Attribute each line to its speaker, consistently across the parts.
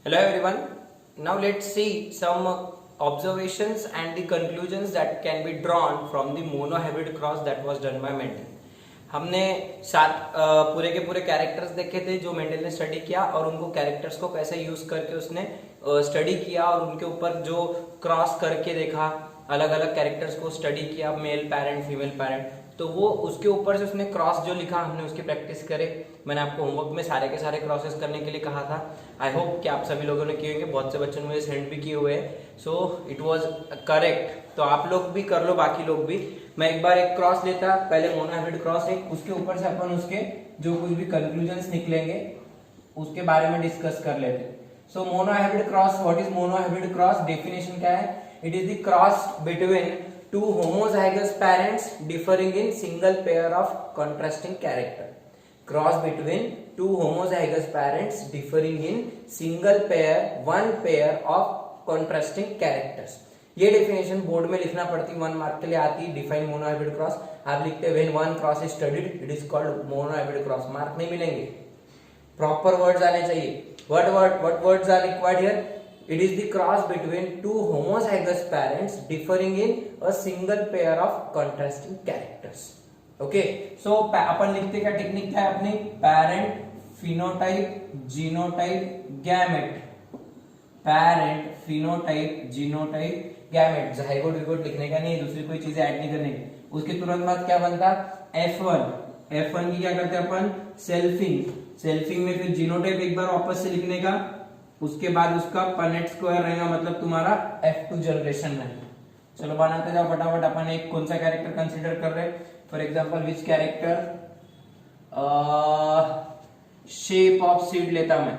Speaker 1: Hello everyone. Now let's see some observations and the conclusions that can be drawn from the monohybrid cross that was done by Mendel. हमने पूरे के पूरे characters देखे थे जो Mendel ने study किया और उनको कैरेक्टर्स को कैसे यूज करके उसने स्टडी किया और उनके ऊपर जो क्रॉस करके देखा, अलग अलग कैरेक्टर्स को स्टडी किया, मेल पैरेंट फीमेल पैरेंट, तो वो उसके ऊपर से उसने क्रॉस जो लिखा हमने उसकी प्रैक्टिस करे। मैंने आपको होमवर्क में सारे के सारे क्रॉसेस करने के लिए कहा था। आई होप कि आप सभी लोगों ने किए होंगे, बहुत से बच्चों ने मुझे सेंड भी किए हुए हैं। सो इट वाज करेक्ट, तो आप लोग भी कर लो, बाकी लोग भी। मैं एक बार एक क्रॉस लेता, पहले मोनोहाइब्रिड क्रॉस है, उसके ऊपर से अपन उसके जो कुछ भी कंक्लूजन्स निकलेंगे उसके बारे में डिस्कस कर लेते। So monohybrid cross, what is monohybrid cross? Definition क्या है? It is the cross between two homozygous parents differing in single pair of contrasting character. Cross between two homozygous parents differing in single pair, one pair of contrasting characters. ये definition board में लिखना पड़ती, 1 mark के लिए आती है। Define monohybrid cross आप लिखते हैं, when one cross is studied it is called monohybrid cross. Mark नहीं मिलेंगे, प्रॉपर वर्ड्स आने चाहिए। what words are required here? It is the cross between two homozygous parents differing in a single pair of contrasting characters. Okay, so अपन लिखते क्या, technique क्या है अपनी? Parent phenotype genotype gamete, parent phenotype genotype gamete. Zygote विगोट लिखने का नहीं है, दूसरी कोई चीजें ऐड नहीं करने की। उसके तुरंत बाद क्या बनता? F1 की क्या करते हैं अपन? सेल्फिंग में फिर जीनोटाइप एक बार वापस से लिखने का, उसके बाद उसका पनेट स्क्वायर रहेगा, मतलब तुम्हारा F2 जनरेशन रहेगा। चलो बनाते जाओ फटाफट। अपन एक कौन सा कैरेक्टर कंसीडर कर रहे हैं? For example which character? Shape of seed लेता मैं।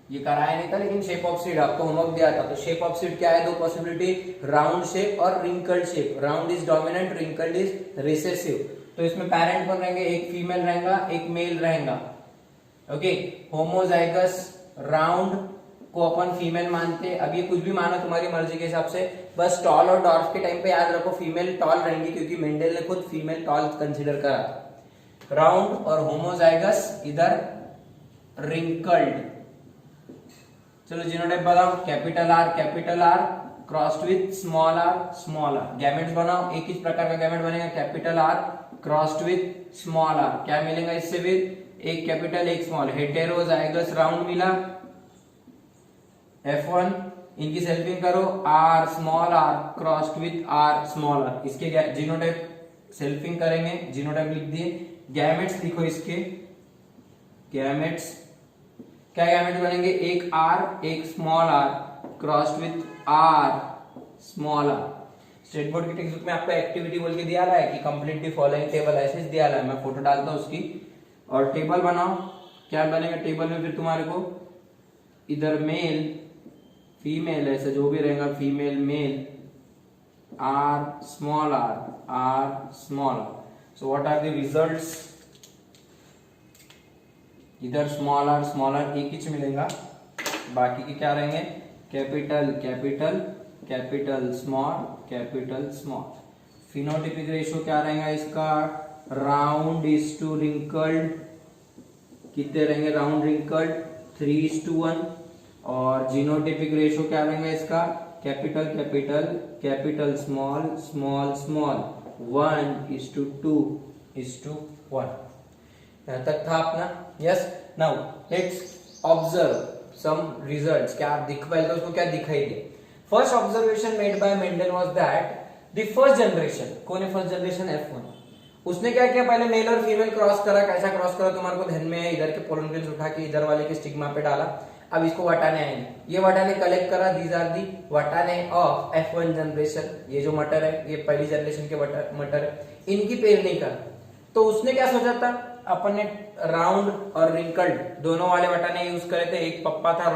Speaker 1: ये कराया नहीं था लेकिन शेप ऑफ सीड आपको होमवर्क दिया था। तो शेप ऑफ सीड क्या है? दो पॉसिबिलिटी, राउंड शेप और wrinkled shape. Round is dominant, wrinkled is recessive. तो इसमें पेरेंट कौन रहेंगे? एक फीमेल रहेगा, एक मेल रहेगा। ओके, होमोजाइगस राउंड को अपन फीमेल मानते। अब ये कुछ भी मानो तुम्हारी मर्जी के हिसाब से, बस टॉल और डॉर्फ के टाइम पे याद रखो फीमेल टॉल रहेंगी, क्योंकि मेंडल ने खुद फीमेल टॉल कंसीडर करा। राउंड और होमोजाइगस इधर रिंकल्ड। चलो जीनोटाइप बनाओ, capital R crossed with small R. Gametes बनाओ, एक ही प्रकार का गैमेट बनेगा, capital R crossed with small R. क्या मिलेगा इससे? विथ एक कैपिटल एक स्मॉल, हेटेरोजाइगस राउंड मिला। F1 इनकी सेल्फिंग करो, R small R crossed with R small R. इसके जीनोटाइप सेल्फिंग करेंगे, जीनोटाइप लिख दिए। गैमेट्स लिखो इसके, गैमेट्स क्या गैमेट बनेंगे? एक आर एक small R crossed with R small R. State board की टेक्स्ट बुक में आपको एक्टिविटी बोल के दिया है कि कंप्लीट द फॉलोइंग टेबल, ऐसे दिया है। मैं फोटो डालता हूं उसकी। और टेबल बनाओ, क्या बनेगा टेबल में? फिर तुम्हारे को इधर मेल फीमेल ऐसे जो भी रहेगा, female male, R small R small R. So what are the results? इधर स्मॉल आर एक ही मिलेगा, बाकी के क्या रहेंगे? Capital small. फिनोटाइपिक रेशियो क्या रहेगा इसका? Round is to wrinkled. कितने रहेंगे राउंड रिंकल्ड? 3:1। और जीनोटाइपिक रेशियो क्या रहेगा इसका? Capital small 1:2:1। यहां तक था अपना। Yes, now let's observe some results. क्या आप पहले तो उसको क्या दिखाई दे? First observation made by Mendel was that the first generation, कौन है फर्स्ट जनरेशन? F1। उसने क्या किया? पहले मेल और फीमेल क्रॉस करा। कैसा क्रॉस करा तुम्हारे को ध्यान में है? इधर के पोलन ग्रेन्स उठा के इधर वाले के स्टिग्मा पे डाला। अब इसको वटाने आएंगे, ये वटाने कलेक्ट करा। दीज आर दी वटाने ऑफ F1 जनरेशन। ये जो मटर है ये पहली जनरेशन के मटर है, इनकी पेयर नहीं करा। तो उसने क्या सोचा था? अपन ने राउंड और रिंकल्ड दोनों वाले वटाने यूज करे थे। एक पप्पा था,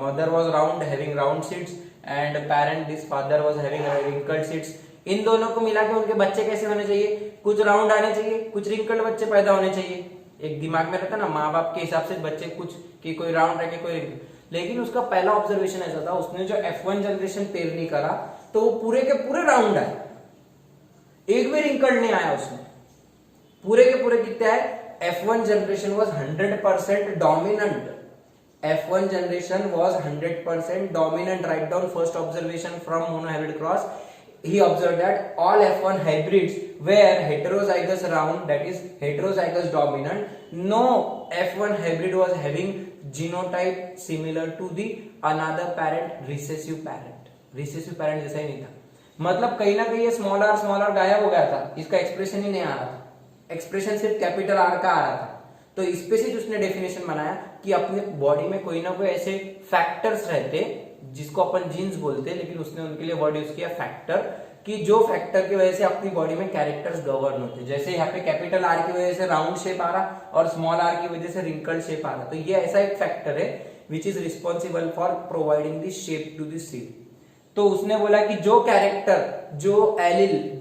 Speaker 1: mother was round having round seeds and parent this father was having wrinkled seeds. इन दोनों को मिला के उनके बच्चे कैसे होने चाहिए? कुछ राउंड आने चाहिए, कुछ रिंकल्ड बच्चे पैदा होने चाहिए। एक दिमाग में रहता ना, माँ बाप के हिसाब से बच्चे कुछ कि कोई राउंड रखे कोई रिंकल्ड। लेकिन उसका पहला ऑब्जर्वेशन ऐसा था, उसने जो F1 जनरेशन पेयर नहीं करा तो वो पूरे के पूरे राउंड आए, एक भी रिंकल्ड नहीं आया उसमें। पूरे के पूरे कितने आए? F1 generation was 100% dominant. F1 generation was 100% dominant. Write down first observation from monohybrid cross. He observed that all F1 hybrids were heterozygous round, that is heterozygous dominant. No F1 hybrid was having genotype similar to the another parent, recessive parent. Recessive parent जैसा ही नहीं था, मतलब कहीं ना कहीं ये small are गायब हो गया था, इसका एक्सप्रेशन ही नहीं आ रहा था, एक्सप्रेशन सिर्फ कैपिटल आर का आ रहा था। तो इस पे से उसने डेफिनेशन बनाया कि अपने बॉडी में कोई ना कोई ऐसे फैक्टर्स रहते जिसको अपन जीन्स बोलते हैं, लेकिन उसने उनके लिए वर्ड यूज किया फैक्टर, कि जो फैक्टर की वजह से अपनी बॉडी में कैरेक्टर्स गवर्न होते। जैसे यहाँ पे कैपिटल आर की वजह से राउंड शेप आ रहा और स्मॉल आर की वजह से रिंकल शेप आ रहा, तो ये ऐसा एक फैक्टर है which is responsible for providing the shape to the seed. तो उसने बोला कि जो कैरेक्टर, जो एलिल,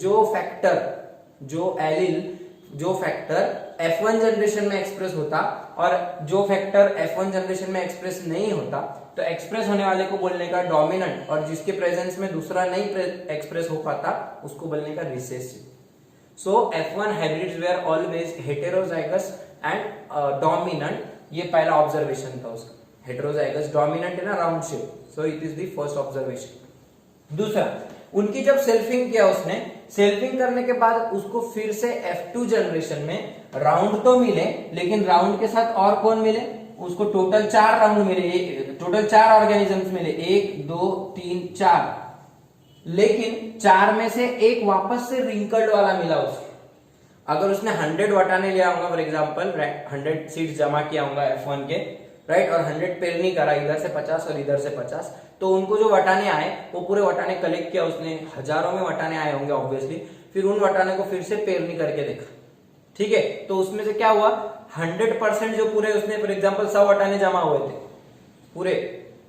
Speaker 1: जो फैक्टर F1 जनरेशन में एक्सप्रेस होता और जो फैक्टर F1 जनरेशन में एक्सप्रेस नहीं होता, तो एक्सप्रेस होने वाले को बोलने का डोमिनेंट, और जिसके प्रेजेंस में दूसरा नहीं एक्सप्रेस हो पाता उसको बोलने का recessive. So F1 hybrids where always heterozygous and dominant. ये पहला ऑब्जर्वेशन था उसका, heterozygous dominant in a round shape. So it is the first observation. दूसरा, उनकी जब सेल्फिंग किया उसने, सेल्फिंग करने के बाद उसको फिर से F2 जनरेशन में राउंड तो मिले, लेकिन राउंड के साथ और कौन मिले, उसको टोटल 4 राउंड मिले, टोटल 4 ऑर्गेनिजम्स मिले, 1 2 3 4, लेकिन 4 में से एक वापस से रिंकल्ड वाला मिला उसको। अगर उसने 100 वटाने लिया होगा फॉर एग्जांपल, 100 सीड्स जमा किया होगा F1 के, राइट, और 100 पेरनी करा, इधर से 50 और इधर से 50, तो उनको जो वटाने आए वो पूरे वटाने कलेक्ट किया उसने, हजारों में वटाने आए होंगे ऑब्वियसली, फिर उन वटाने को फिर से पेरनी करके देखा, ठीक है। तो उसमें से क्या हुआ, 100% जो पूरे उसने फॉर एग्जांपल 100 वटाने जमा हुए थे पूरे,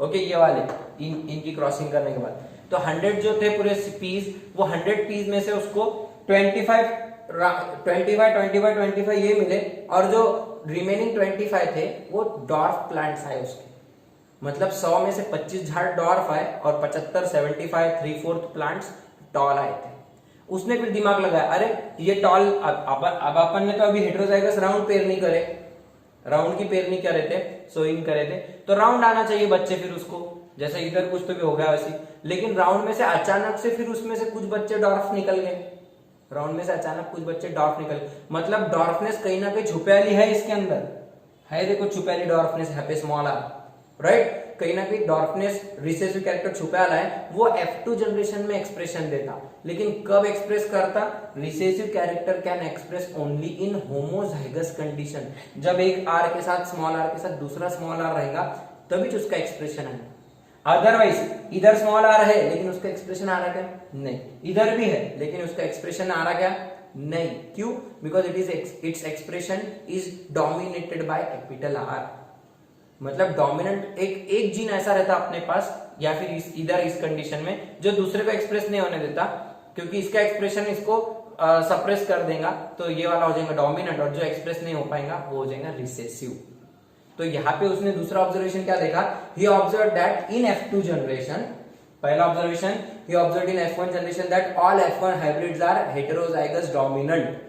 Speaker 1: ओके, ये वाले इनकी क्रॉसिंग करने के बाद, तो 100 जो थे पूरे पीस, वो 100 पीस में से उसको 25 ये मिले, और जो रिमेनिंग 25 थे वो डॉर्फ प्लांट्स आए उसके, मतलब 100 में से 25 झाड़ डॉर्फ आए और 75 75 3/4 प्लांट्स टॉल आए थे। उसने फिर दिमाग लगाया, अरे ये टॉल, अब अपन ने तो अभी हेटेरोजाइगस राउंड पेरनी करे, राउंड की पेरनी करे थे, सोइंग करे थे, तो राउंड आना चाहिए बच्चे फिर उसको, जैसे इधर कुछ तो भी हो गया वैसे, लेकिन राउंड में से अचानक से फिर उसमें से कुछ बच्चे डॉर्फ निकल गए, राउंड में से अचानक कुछ बच्चे डॉर्फ निकल, मतलब डॉर्फनेस कहीं ना कहीं छुपैली है इसके अंदर, है देखो छुपैली डॉर्फनेस है पे स्मॉल आर, राइट, कहीं ना कहीं डॉर्फनेस रिसेसिव कैरेक्टर छुपैला है, वो F2 जनरेशन में एक्सप्रेशन देता, लेकिन कब एक्सप्रेस करता, recessive character can express only in homozygous condition, जब एक आर के साथ स्मॉल आर के साथ दूसरा स्मॉल आर रहेगा तभी उसका एक्सप्रेशन है। अदरवाइज इधर स्मॉल आर है लेकिन उसका एक्सप्रेशन आ रहा क्या, नहीं, इधर भी है लेकिन उसका एक्सप्रेशन आ रहा क्या, नहीं, क्यों, because its expression is dominated by capital R, मतलब डोमिनेंट एक जीन ऐसा रहता अपने पास, या फिर इधर इस कंडीशन में जो दूसरे को एक्सप्रेस नहीं होने देता, क्योंकि इसका एक्सप्रेशन इसको सप्रेस कर देगा, तो ये वाला हो जाएगा डोमिनेंट, और जो एक्सप्रेस नहीं हो पाएगा वो हो जाएगा रिसेसिव। तो यहाँ पे उसने दूसरा ऑब्जर्वेशन क्या देखा, he observe that in F2 generation, पहला observation, he observe in F1 generation that all F1 hybrids are heterozygous dominant.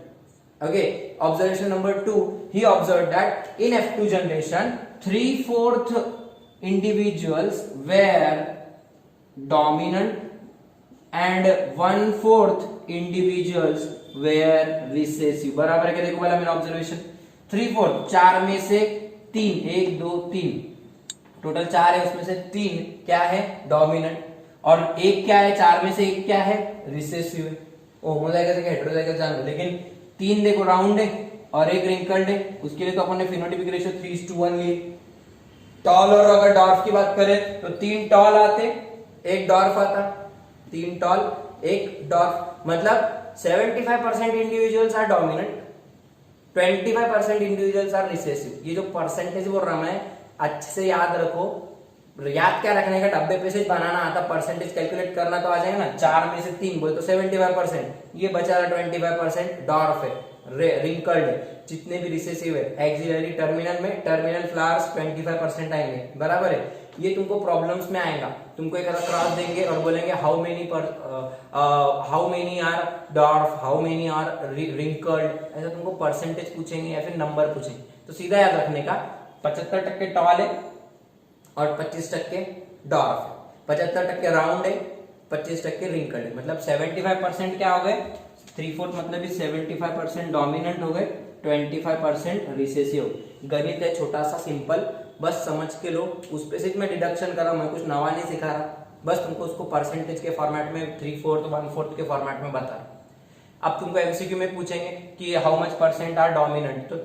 Speaker 1: Okay, observation number 2, he observed that in F2 generation 3/4 individuals were dominant and 1/4 individuals were recessive। बराबर है क्या, देखो वाला मेरा observation, 3/4 4 में से 3, 1 2 3, total 4 है, उसमें से 3 क्या है, डोमिनेंट, और एक क्या है, 4 में से एक क्या है, रिसेसिव है। होमोजाइगस है हेटेरोजाइगस जान लो, लेकिन 3 देखो राउंड है और एक रिंकल्ड है, उसके लिए तो अपन ने फिनोटाइपिक रेशियो 3:1 ली। टॉल और अगर डॉर्फ की बात करें तो 3 टॉल आते, एक डॉर्फ आता, 3 टॉल एक डॉर्फ, मतलब 75% individuals are dominant, 25% individuals are recessive. ये जो परसेंटेज बोल रहा मैं, अच्छे से याद रखो, याद क्या रखने का, डब्बे पे से बनाना आता, परसेंटेज कैलकुलेट करना तो आ जाएगा ना, 4 में से 3 बोले तो 75%, ये बचा 25% डॉर्फ है, रिंकल्ड है, जितने भी रिसेसिव है, एक्सिलरी टर्मिनल में टर्मिनल फ्लावर्स 25% आएंगे, बराबर है। ये तुमको प्रॉब्लम्स में आएगा, तुमको एक क्रॉस देंगे और बोलेंगे how many are dwarf, how many are wrinkled, ऐसा तुमको परसेंटेज पूछेंगे या फिर नंबर पूछेंगे, तो सीधा याद रखने का 75% टॉल है, और 25% डॉर्फ, 75% राउंड है, 25% रिंकल्ड है। मतलब 75% क्या हो गए, 3/4 मतलब 75% डोमिनेंट हो गए, 25% रिसेसिव। गणित है छोटा सा सिंपल, बस समझ के लो, उस पे सिर्फ मैं डिडक्शन कर रहा हूं, मैं कुछ नवा नहीं सिखा रहा, बस तुमको उसको परसेंटेज के फॉर्मेट में 3/4 1/4 के फॉर्मेट में बता रहा। अब तुमको एमसीक्यू में पूछेंगे कि how much percent are dominant, तो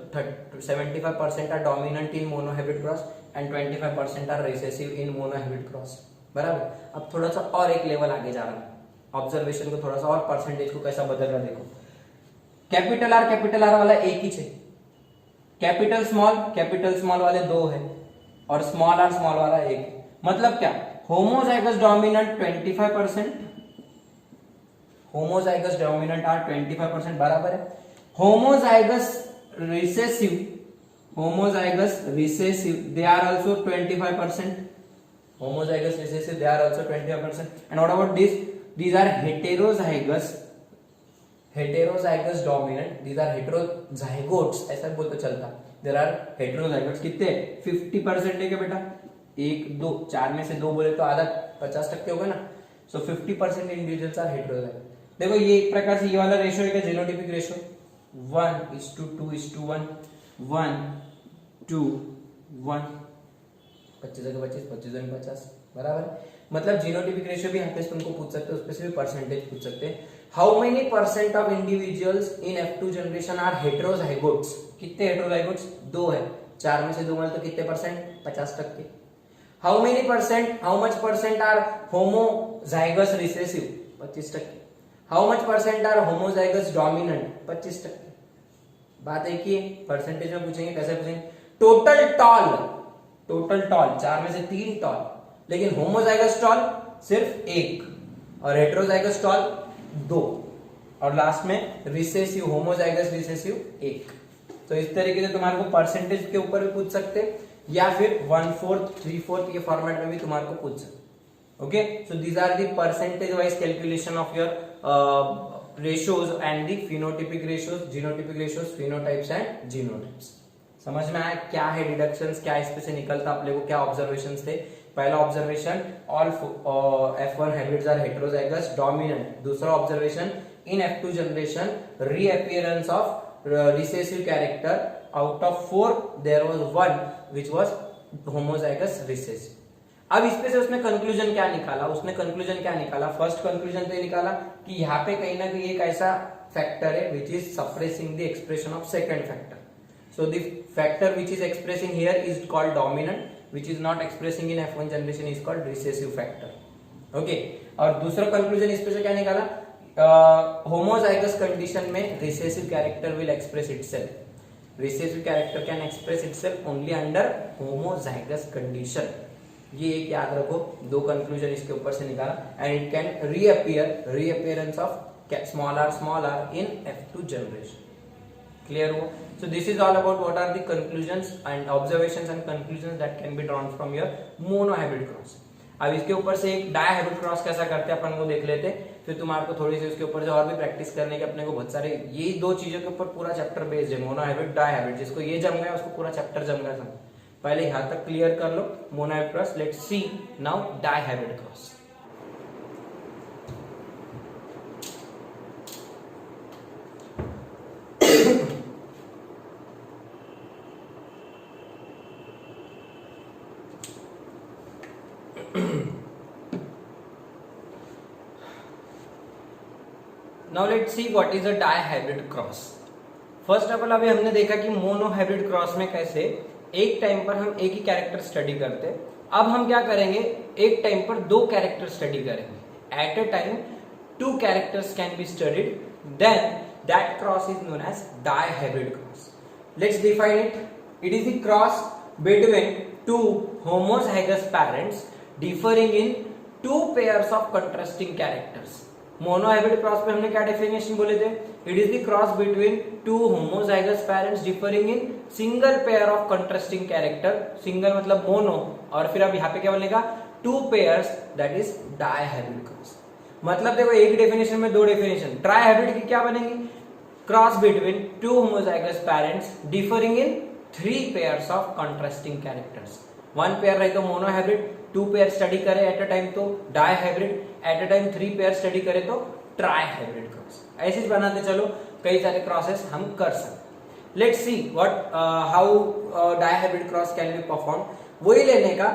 Speaker 1: 75% are dominant in monohybrid cross and 25% are recessive in monohybrid cross, बराबर। अब थोड़ा सा और एक लेवल आगे जा रहा है, ऑब्जर्वेशन को थोड़ा सा और परसेंटेज को कैसा बदल रहा है देखो। कैपिटल आर वाला एक ही है, कैपिटल स्मॉल वाले दो है, और स्मॉल आर वाला एक है। मतलब क्या, homozygous dominant 25%, homozygous dominant are 25% बराबर है। Homozygous recessive they are also 25%, homozygous recessive they are also 25%. And what about this, these are heterozygous dominant, these are heterozygotes, ऐसा बोल तो चलता, there are heterozygotes कितने 50% है क्या बेटा, 1 2 4 में से 2 बोले तो आधा 50% होगा ना, so 50% इंडिविजुअल्स आर हेटेरोजाइगस। देखो ये एक प्रकार से ये वाला रेशियो है क्या, जीनोटिपिक रेशियो 1:2:1 1:2:1, 25 बराबर है। मतलब जीनोटिपिक रेशियो भी यहाँ पे तुमको पूछ सकते हो, उस पे से भी परसेंटेज पूछ सकते हैं। How many percent of individuals in F2 generation are heterozygotes, कितने हेटेरोजाइगोट्स, 2 है, 4 में से 2 मतलब तो कितने percent, 50%। How much percent are homozygous recessive, 25%। How much percent are homozygous dominant, 25%। बात एक ही है, परसेंटेज में पूछेंगे, कैसे पूछेंगे। टोटल टॉल 4 में से 3 टॉल, लेकिन होमोजाइगस टॉल सिर्फ 1 और हेटेरोजाइगस टॉल 2, और लास्ट में रिसेसिव होमोजाइगस रिसेसिव 1। तो इस तरीके से तुम्हारे को परसेंटेज के ऊपर भी पूछ सकते, या फिर 1/4 3/4 के फॉर्मेट में भी तुम्हारे को पूछ सकते। Okay, so these are the percentage wise calculation of your ratios and the phenotypic ratios, genotypic ratios, phenotypes and genotypes. समझ में आया क्या है डिडक्शंस, क्या इसमें से निकलता आप लोगों को, क्या ऑब्जर्वेशंस थे। पहला observation, all F1 hybrids are heterozygous dominant. दूसरा observation, in F2 generation reappearance of recessive character, out of 4 there was 1 which was homozygous recessive. अब इस पे से उसने कंक्लूजन क्या निकाला, फर्स्ट कंक्लूजन तो ये निकाला कि यहाँ पे कहीं ना कहीं एक ऐसा फैक्टर है which is suppressing the expression of second factor. So the factor which is expressing here is called dominant, which is not expressing in F1 generation is called recessive factor. Okay, और दूसरा conclusion इस पे से क्या निकाला, homozygous condition में recessive character will express itself. Recessive character can express itself only under homozygous condition. ये एक याद रखो, दो कंक्लूजन इसके ऊपर से निकाला, and it can reappearance of small r in F2 generation. Clear हो? So this is all about what are the conclusions and observations and conclusions that can be drawn from your monohybrid cross. अब इसके ऊपर से एक डायहैबिड cross कैसा करते हैं अपन वो देख लेते, फिर तुम्हारे को थोड़ी सी उसके ऊपर से और भी प्रैक्टिस करने के अपने को बहुत सारे, ये दो चीजों के ऊपर पूरा चैप्टर बेस्ड है, मोनोहैबिड डायहैबिड। जिसको ये जम गया उसको पूरा चैप्टर जम गया समझ। पहले यहां तक क्लियर कर लो monohybrid cross. Let's see now dihybrid cross. Now let's see what is a dihybrid cross. First of all अभी हमने देखा कि मोनोहाइब्रिड क्रॉस में कैसे एक टाइम पर हम एक ही कैरेक्टर स्टडी करते हैं। अब हम क्या करेंगे, एक टाइम पर दो कैरेक्टर स्टडी करेंगे। At a time 2 characters can be studied, then that cross is known as dihybrid cross. Let's define it. It is the cross between 2 homozygous parents differing in 2 pairs of contrasting characters. Monohybrid cross पे हमने क्या definition बोले थे, it is the cross between 2 homozygous parents differing in single pair of contrasting character. Single मतलब mono, और फिर अब यहाँ पे क्या बोलेगा 2 pairs, that is dihybrid cross. मतलब देखो एक डेफिनेशन में 2 डेफिनेशन। ट्राइहाइब्रिड की क्या बनेगी, cross between 2 homozygous parents differing in 3 pairs of contrasting characters. One pair रहे तो monohybrid, two pair study करे एट अ टाइम तो dihybrid, at a time three pair study करे तो ट्राई हाइब्रिड क्रॉस। ऐसे बनाते चलो कई सारे क्रॉसेस हम कर सकते। Let's see what how dihybrid cross can be perform. वही लेने का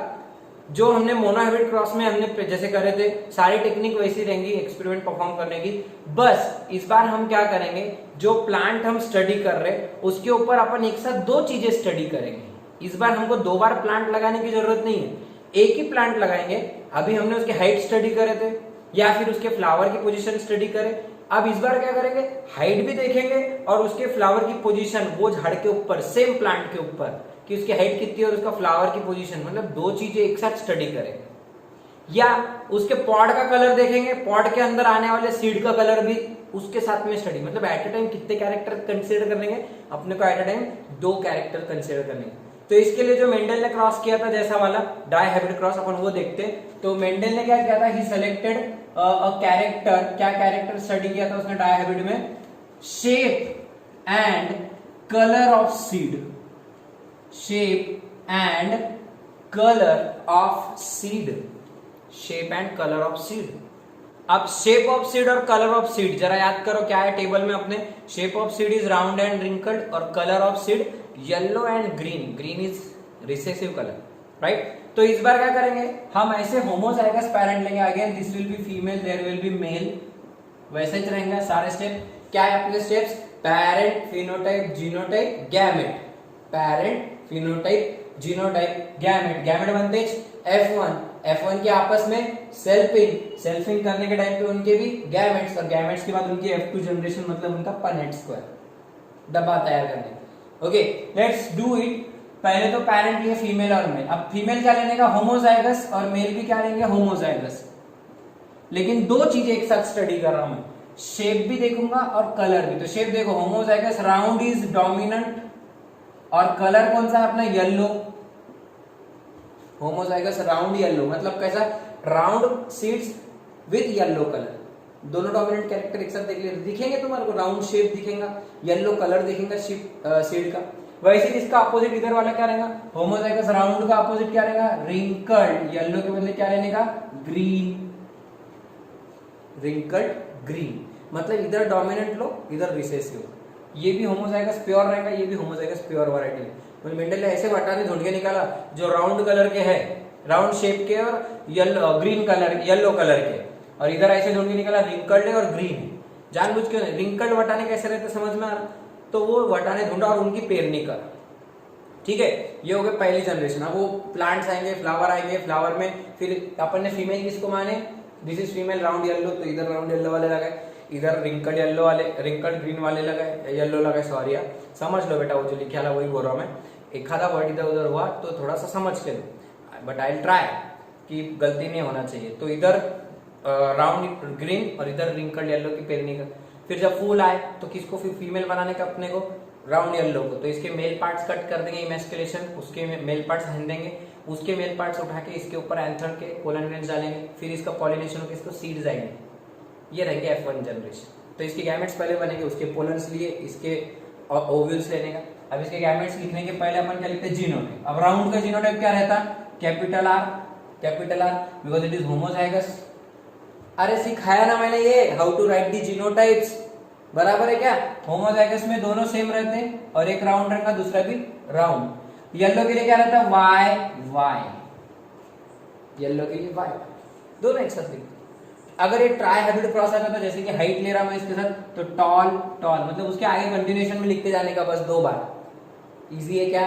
Speaker 1: जो हमने मोनो हाइब्रिड क्रॉस में हमने जैसे करे थे, सारी टेक्निक वैसी रहेंगी एक्सपेरिमेंट परफॉर्म करने की। बस इस बार हम क्या करेंगे, जो प्लांट हम स्टडी कर रहे हैं उसके ऊपर अपन एक साथ दो चीजें स्टडी करेंगे। इस बार हमको दो बार प्लांट लगाने की जरूरत नहीं है, एक ही प्लांट लगाएंगे। अभी हमने उसके हाइट स्टडी करे थे या फिर उसके फ्लावर की पोजीशन स्टडी करे, अब इस बार क्या करेंगे, हाइट भी देखेंगे और उसके फ्लावर की पोजीशन वो झाड़ के ऊपर सेम प्लांट के ऊपर कि उसकी हाइट कितनी है और उसका फ्लावर की पोजीशन, मतलब दो चीजें एक साथ स्टडी करेंगे। या उसके पॉड का कलर देखेंगे, पॉड के अंदर आने वाले सीड का कलर भी उसके साथ में स्टडी, मतलब एट ए टाइम कितने कैरेक्टर कंसीडर करेंगे अपने को, एट ए टाइम दो कैरेक्टर कंसीडर करेंगे। तो इसके लिए जो मेंडल ने क्रॉस किया था जैसा वाला डाई हाइब्रिड क्रॉस, अपन वो देखते। तो मेंडल ने क्या किया था, ही सिलेक्टेड अ कैरेक्टर, क्या कैरेक्टर स्टडी किया था उसने डाई हाइब्रिड में, shape and colour of seed, shape and colour of seed, shape and colour of seed. अब शेप ऑफ सीड और कलर ऑफ सीड जरा याद करो क्या है टेबल में अपने, shape of seed is round and wrinkled और colour of seed yellow and green, green is recessive colour, right. तो इस बार क्या करेंगे हम, ऐसे होमोजाइगस पैरेंट लेंगे, again this will be female, there will be male, वैसे ही रहेंगे सारे स्टेप। क्या है अपने steps, parent, phenotype, genotype, gamete, parent, phenotype, genotype, gamete, gamete बनते F1, F1 के आपस में सेल्फिंग, सेल्फिंग करने के टाइम पे उनके भी गैमेट्स, और गैमेट्स के बाद उनकी F2 जनरेशन, मतलब उनका पनेट स्क्वायर, डब्बा तैयार करने। Okay let's do it. पहले तो पेरेंट लिए फीमेल और मेल, अब फीमेल क्या लेने का, होमोजाइगस, और मेल भी क्या लेंगे, होमोजाइगस। लेकिन दो चीजें एक साथ स्टडी कर रहा हूं मैं, शेप भी देखूंगा और कलर भी। तो शेप देखो, होमोजाइगस राउंड इज डोमिनेंट और कलर कौन सा है अपना, येलो, होमोजाइगस राउंड येलो, मतलब कैसा, round seeds with yellow colour, दोनों डोमिनेंट कैरेक्टर एक साथ दिखेंगे तुम्हारे को, राउंड शेप दिखेगा, येलो कलर दिखेगा सीड का। वैसे इसका अपोजिट इधर वाला क्या रहेगा, होमोजाइगस राउंड का अपोजिट क्या रहेगा, रिंकल्ड, येलो के बदले क्या लेने का, ग्रीन, रिंकल्ड ग्रीन, मतलब इधर डोमिनेंट लो इधर रिसेसिव। ये भी होमोजाइगस प्योर रहेगा, ये भी होमोजाइगस प्योर वैरायटी। मेंडल ने ऐसे बटाने ढूंढ के निकाला जो राउंड कलर के है, राउंड शेप के और yellow green colour, yellow colour के, और इधर ऐसे ढूंढ के निकाला रिंकल्ड है और ग्रीन है। जानबूझ के रिंकल्ड वटाने कैसे रहते समझ में आ रहा, तो वो वटाने ढूंढा और उनकी पेरनी कर, ठीक है। ये हो गया पहली जनरेशन। अब वो प्लांट्स आएंगे, फ्लावर आएंगे, फ्लावर में फिर अपन ने फीमेल किसको माने, this is female round yellow, तो इधर राउंड येलो वाले लगाए, इधर रिंकल्ड येलो वाले, रिंकल्ड ग्रीन वाले लगाए, येलो लगाए, सॉरी यार समझ लो बेटा, वो जो लिखा वही बोल रहा हूं मैं, एक आधा वर्ड इधर उधर हुआ तो थोड़ा सा समझ के लो, बट आई विल ट्राई कि गलती नहीं होना चाहिए। तो इधर राउंड ग्रीन और इधर रिंकल्ड येलो की पेरनी का। फिर जब फूल आए तो किसको फिर फीमेल बनाने का अपने को, राउंड येलो को, तो इसके मेल पार्ट्स कट कर देंगे, इमेस्कुलेशन, उसके मेल पार्ट्स रहने देंगे, उसके मेल पार्ट्स उठा के इसके ऊपर एंथर के पोलन ग्रेन्स डालेंगे, फिर इसका पॉलिनेशन होकर इसको सीड्स आएंगे, ये रहेंगे F1 जनरेशन। तो इसके गैमेट्स पहले बनेंगे, उसके पोलन्स लिए, इसके ओव्यूल्स लेने का। अब इसके गैमेट्स लिखने के पहले अपन क्या लिखते हैं, जीनोटाइप। अब राउंड का जीनोटाइप क्या रहता, capital R, capital R, because it is homozygous. अरे सिखाया ना मैंने ये, how to write the genotypes, बराबर है क्या, होमोजाइगस में दोनों सेम रहते हैं और एक राउंड रहेगा दूसरा भी राउंड। येलो के लिए क्या रहता है, वाई वाई, येलो के लिए वाई, दोनों एक साथ लिखते। अगर ये ट्राई हाइब्रिड क्रॉस आता था, जैसे कि हाइट ले रहा मैं इसके साथ, तो टॉल टॉल, मतलब उसके आगे कंटिन्यूएशन में लिखते जाने का बस दो बार, इजी है क्या,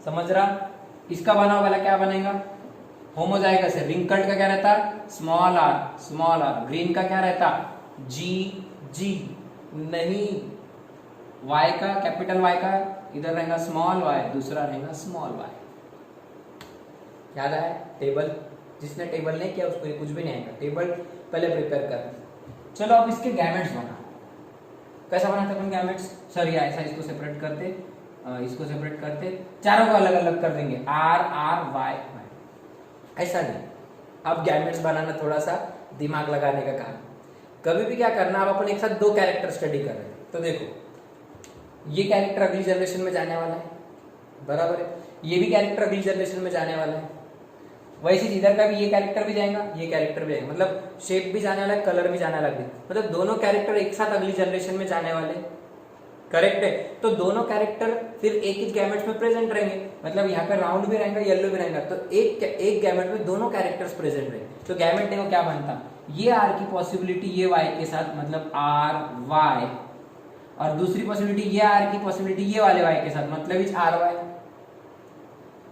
Speaker 1: समझ रहा। इसका बना वाला क्या बनेगा, होमोजाइगस है, रिंकल्ड का क्या रहता, small R, small R, green का क्या रहता, जी जी, नहीं वाई का, कैपिटल वाई का इधर रहेगा स्मॉल वाई, दूसरा रहेगा स्मॉल वाई। याद है टेबल, जिसने टेबल नहीं किया उसको कुछ भी नहीं आएगा, टेबल पहले प्रिपेयर कर। चलो अब इसके गैमेट्स बना, कैसा बनाते अपन गैमेट्स, सर ये ऐसा इसको सेपरेट करते, इसको सेपरेट करते, चारों को अलग अलग कर देंगे, आर आर वाई वाई, ऐसा नहीं। अब गैमेट्स बनाना थोड़ा सा दिमाग लगाने का काम। कभी भी क्या करना, अब अपन एक साथ दो कैरेक्टर स्टडी कर रहे हैं, तो देखो ये कैरेक्टर अगली जनरेशन में जाने वाला है, बराबर है, ये भी कैरेक्टर अगली जनरेशन में जाने वाला है। वैसे इधर का भी ये कैरेक्टर भी जाएगा, ये कैरेक्टर भी जाएगा, मतलब शेप भी जाने वाला है, कलर भी जाने वाला है, मतलब दोनों कैरेक्टर एक साथ अगली जनरेशन में जाने वाले। करेक्ट है। तो दोनों कैरेक्टर फिर एक ही गैमेट्स में प्रेजेंट रहेंगे, मतलब यहाँ पे राउंड भी रहेगा, येलो भी रहेगा, तो एक गैमेट में दोनों कैरेक्टर्स प्रेजेंट रहेंगे। तो गैमेट देखो क्या बनता, ये आर की पॉसिबिलिटी ये वाई के साथ, मतलब आर वाई, और दूसरी पॉसिबिलिटी ये आर की पॉसिबिलिटी ये वाले वाई के साथ, मतलब इज आर वाई।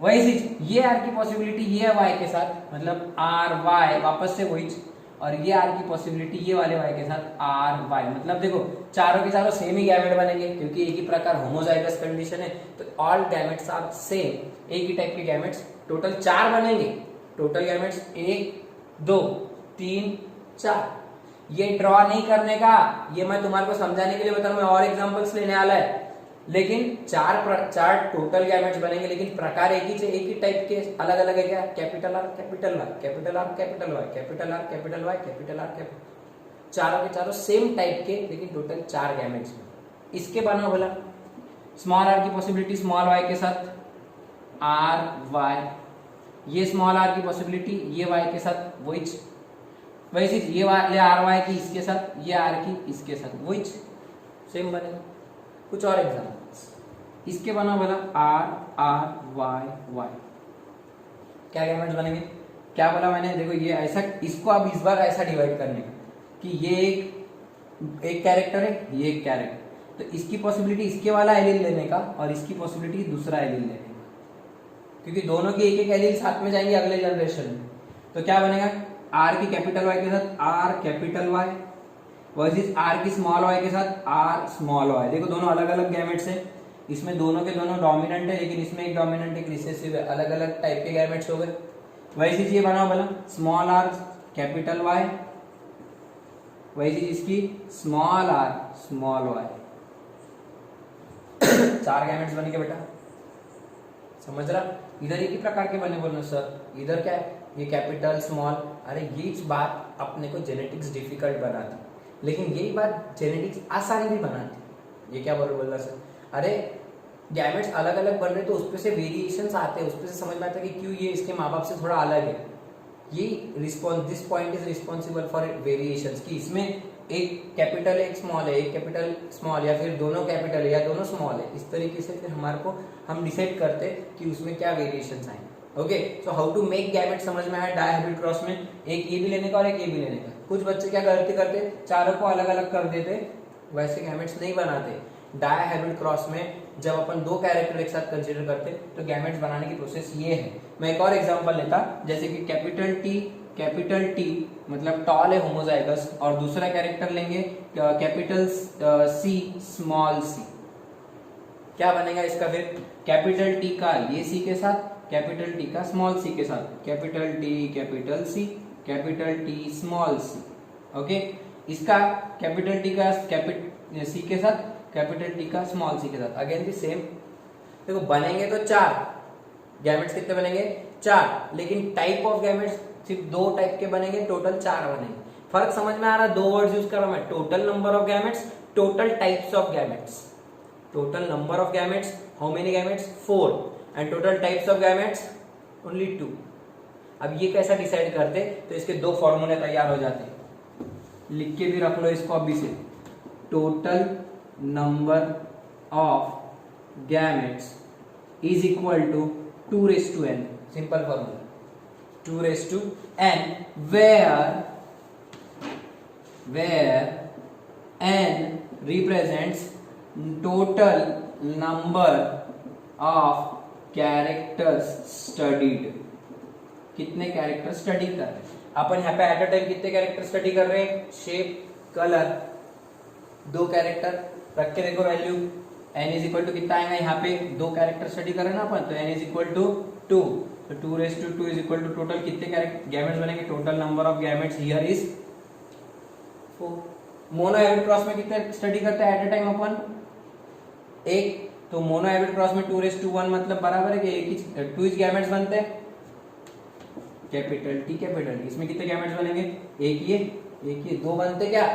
Speaker 1: वही चीज ये आर की पॉसिबिलिटी ये वाई के साथ, मतलब आर वाई, वापस से वही, और ये आर की पॉसिबिलिटी ये वाले वाई के साथ आर वाई। मतलब देखो चारों के चारों सेम ही गैमेट बनेंगे, क्योंकि एक ही प्रकार होमोजाइगस कंडीशन है, तो ऑल गैमेट्स आर सेम, एक ही टाइप के गैमेट्स, टोटल 4 बनेंगे। Total gametes 1 2 3 4। ये ड्रॉ नहीं करने का, ये मैं तुम्हारे को समझाने के लिए बता रहा हूं, मैं और एग्जांपल्स लेने वाला है, लेकिन चार टोटल गैमेट्स बनेंगे, लेकिन प्रकार एक ही टाइप के, अलग अलग है। क्या? Capital R capital Y, capital R capital Y, capital R capital Y, capital R capital, चारों के चारों सेम टाइप के, लेकिन टोटल 4 गैमेट्स में। इसके बनाओ भला, स्मॉल आर की पॉसिबिलिटी स्मॉल वाई के साथ आर वाई, ये स्मॉल आर की पॉसिबिलिटी ये वाई के साथ वही चीज, ये आर वाई की इसके साथ, ये आर की इसके साथ, वही सेम बनेगा। कुछ और एग्जाम्पल्स इसके बनाओ भला, आर आर वाई वाई, क्या गैमेट्स बनेंगे? क्या बोला मैंने? देखो ये ऐसा, इसको अब इस बार ऐसा डिवाइड करने का कि ये एक कैरेक्टर है, ये एक कैरेक्टर, तो इसकी पॉसिबिलिटी इसके वाला एलील लेने का, और इसकी पॉसिबिलिटी दूसरा एलील लेने का, क्योंकि दोनों के एक एलील साथ में जाएंगे अगले जनरेशन में। तो क्या बनेगा? आर की कैपिटल वाई के साथ R capital Y, versus R की स्मॉल वाई के साथ आर स्मॉल वाई। देखो दोनों अलग अलग गैमेट्स हैं, इसमें दोनों के दोनों डोमिनेंट है, लेकिन इसमें एक डोमिनेंट एक रिसेसिव है, अलग अलग टाइप के गैमेट्स हो गए। वैसे ये बनाओ भला, स्मॉल आर कैपिटल वाई, वैसे इसकी small R small Y. 4 gametes बनेंगे बेटा, समझ रहा? इधर एक ही प्रकार के बने, बोलना सर इधर क्या है, ये कैपिटल स्मॉल, अरे ये बात अपने को जेनेटिक्स डिफिकल्ट बनाती, लेकिन यही बात जेनेटिक्स आसान भी बनाती। ये क्या बोलना सर, अरे गैमेट्स अलग अलग बन रहे तो उसपे से वेरिएशंस आते हैं, उसपे से समझ में आता है कि क्यों ये इसके माँ बाप से थोड़ा अलग है। ये this point is responsible for variations, कि इसमें एक कैपिटल एक स्मॉल है, एक कैपिटल स्मॉल, या फिर दोनों कैपिटल है या दोनों स्मॉल है, इस तरीके से फिर हमारे को हम डिसाइड करते हैं कि उसमें क्या वेरिएशंस आएंगे। Okay, so how to make gamete समझ में आया डायहाइब्रिड क्रॉस में, एक ये भी लेने का और एक ये भी लेने का। कुछ बच्चे क्या गलती करते, चारों को अलग अलग कर देते, वैसे गैमेट्स नहीं बनाते। डायहाइब्रिड क्रॉस में जब अपन 2 कैरेक्टर एक साथ कंसीडर करते तो गैमेट्स बनाने की प्रोसेस ये है। मैं एक और एग्जांपल लेता, जैसे कि कैपिटल टी मतलब टॉल है होमोजाइगस, और दूसरा कैरेक्टर लेंगे कैपिटल सी स्मॉल सी। क्या बनेगा इसका फिर? कैपिटल टी का ये सी के साथ, कैपिटल टी का स्मॉल सी के साथ, capital T capital T small C. Okay, इसका कैपिटल टी का सी के साथ, कैपिटल टी का स्मॉल सी के साथ, अगेन भी सेम। देखो बनेंगे तो 4 गैमेट्स, कितने बनेंगे? 4, लेकिन टाइप ऑफ गैमेट्स सिर्फ 2 टाइप के बनेंगे, टोटल 4 बनेंगे। फर्क समझ में आ रहा है? 2 वर्ड्स यूज कर रहा हूं मैं, total number of gametes, total types of gametes. Total number of gametes, how many gametes? 4, and total types of gametes only 2। अब ये कैसा डिसाइड करते, तो इसके 2 फॉर्मूले तैयार हो जाते, लिख के भी रख लो इसको अभी से। Total number of gametes is equal to 2n, simple formula, 2n, where n represents total number of characters studied। कितने कैरेक्टर स्टडी कर रहे हैं अपन यहाँ पे? एट अ टाइम कितने कैरेक्टर स्टडी कर रहे हैं? शेप, कलर, 2 कैरेक्टर रख के देखो value, n is equal to कितना आएगा यहाँ पे? 2 कैरेक्टर स्टडी कर रहे हैं ना अपन, तो n इज इक्वल टू 2, तो 2 इज इक्वल टू टोटल कितने गैमेट्स बनेंगे? Total number of gametes here is 4। Mono hybrid cross में कितने स्टडी करते हैं एट अ टाइम अपन? 1, तो मोनो हाइब्रिड क्रॉस में 2:1 मतलब बराबर है कि एक ही 2 गैमेट्स बनते हैं, कैपिटल टी कैपिटल टी। इसमें कितने गैमेट्स बनेंगे? एक ये 2 बनते क्या?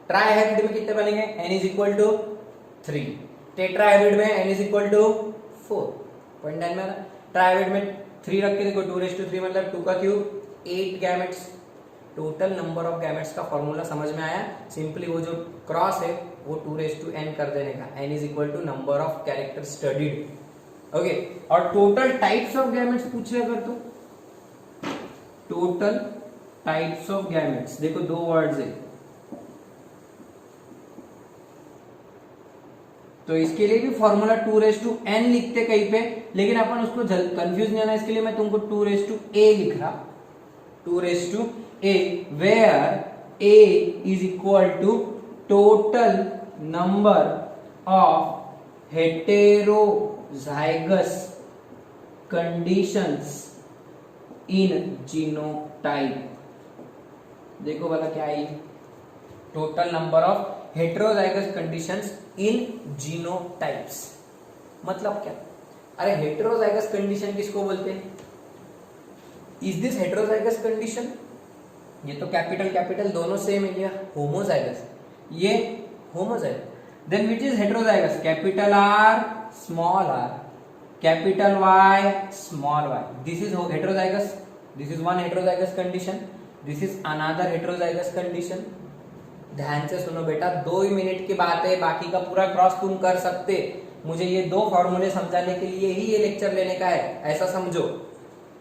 Speaker 1: ट्राई हाइब्रिड में कितने बनेंगे? n is equal to 3, tetrahybrid में n is equal to 4। Point ध्यान में आ रहा है। ट्राइहेब्रिड में 3 रख के देखो 2^3 मतलब 2 का cube 8 gametes. Total number of gametes का फॉर्मूला समझ में आया। सिंपली वो जो क्रॉस है वो 2^n कर देने का, n is equal to number of character studied. Okay, और टोटल टाइप्स ऑफ गैमेट्स पूछे अगर तो टोटल टाइप्स ऑफ गैमेट्स, देखो 2 वर्ड्स है तो इसके लिए भी फॉर्मूला 2^n लिखते कहीं पे, लेकिन अपन उसको कंफ्यूज नहीं होना इसके लिए मैं तुमको 2^a लिख रहा। 2^a where a is equal to total number of heterozygous conditions in genotype। देखो वाला क्या है, total number of heterozygous conditions in genotypes. मतलब क्या, अरे हेटेरोजाइगस कंडीशन किसको बोलते हैं? Is this heterozygous condition? ये तो कैपिटल कैपिटल दोनों सेम है, ये होमोजाइगस, ये homozygous. Then which is heterozygous? Capital R small R, capital Y small Y. This is heterozygous, this is one heterozygous condition, this is another heterozygous condition. ध्यान से सुनो बेटा, 2 ही मिनट की बात है, बाकी का पूरा क्रॉस तुम कर सकते। मुझे ये 2 फॉर्मूले समझाने के लिए ही ये लेक्चर लेने का है, ऐसा समझो।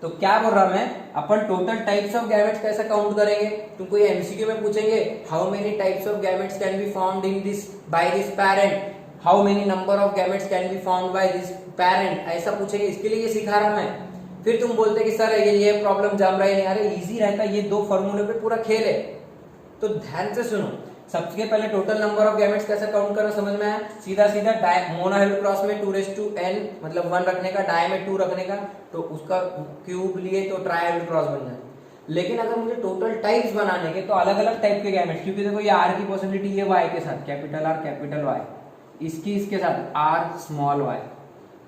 Speaker 1: तो क्या बोल रहा मैं, अपन टोटल टाइप्स ऑफ गैमेट्स कैसे काउंट करेंगे? तुमको ये एमसीक्यू में पूछेंगे, how many types of gametes can be found in this by this parent, how many number of gametes can be found by this parent, ऐसा पूछेंगे। इसके लिए ये सिखा रहा मैं। फिर तुम बोलते कि सर ये प्रॉब्लम जम रहा है नहीं। अरे इजी रहता है, ये 2 फॉर्मूले पे पूरा खेल है। तो ध्यान से सुनो, सबसे पहले टोटल नंबर ऑफ गैमेट्स कैसे काउंट करना समझ में आया। सीधा सीधा मोनोहेब्रिड क्रॉस में 2^n मतलब 1 रखने का, डाई में 2 रखने का, तो उसका क्यूब लिए तो ट्राइहेब्रिड क्रॉस बन जाए। लेकिन अगर मुझे टोटल टाइप्स बनाने के तो अलग अलग टाइप के गैमेट्स, क्योंकि देखो ये r की पॉसिबिलिटी ये y के साथ कैपिटल R कैपिटल Y, इसकी इसके साथ r स्मॉल y,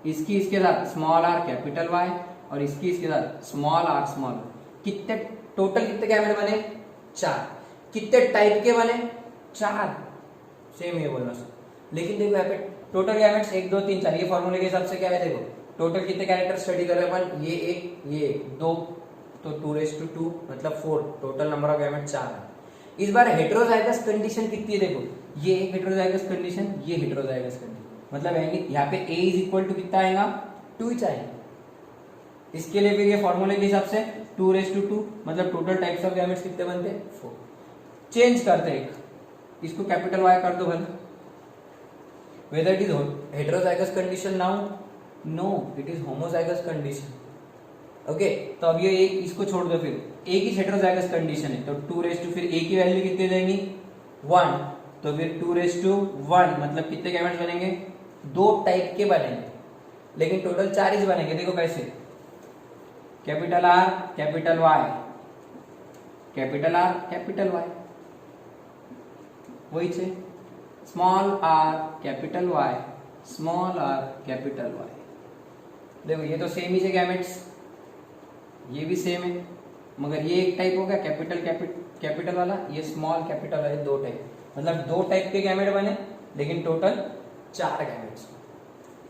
Speaker 1: इसकी इसके साथ स्मॉल r कैपिटल Y, और इसकी इसके साथ स्मॉल r स्मॉल। कितने टोटल कितने गैमेट बने? 4। कितने टाइप के बने? 4। सेम ये बोलना। लेकिन देखो यहाँ पे टोटल गैमेट्स 1 2 3 4, ये फॉर्मूले के हिसाब से क्या है, देखो टोटल कितने कैरेक्टर स्टडी कर रहे हैं अपन, ये 1 ये 2, तो 2^2 मतलब 4। टोटल नंबर ऑफ गैमेट 4 है। इस बार हेटेरोजाइगस कंडीशन कितनी है, देखो ये हेटेरोजाइगस कंडीशन, ये हेटेरोजाइगस कंडीशन, मतलब यहाँ पे a इज इक्वल टू कितना आएगा? 2 ही आएगा। इसके लिए फिर ये फॉर्मूले के हिसाब से 2^2 मतलब टोटल टाइप्स ऑफ गैमेट्स कितने बनते हैं? 4। चेंज करते हैं, इसको कैपिटल Y कर दो भले। Whether it is heterozygous condition now, no it is homozygous condition. Okay, तो अब ये एक इसको छोड़ दो, फिर एक ही हेटेरोजाइगस कंडीशन है तो 2^, फिर a की वैल्यू कितनी हो जाएगी? 1, तो फिर 2^1 मतलब कितने गैमेट्स बनेंगे? 2 टाइप के बनेंगे, लेकिन टोटल 4 ही बनेंगे। देखो कैसे, capital R capital Y, capital R capital Y, वही छे small r capital Y, small r capital Y। देखो ये तो सेम ही है गैमेट्स, ये भी सेम है, मगर ये एक टाइप हो गया कैपिटल कैपिटल वाला, ये स्मॉल कैपिटल वाले 2 टाइप, मतलब 2 टाइप के गैमेट बने, लेकिन टोटल 4 गैमेट्स।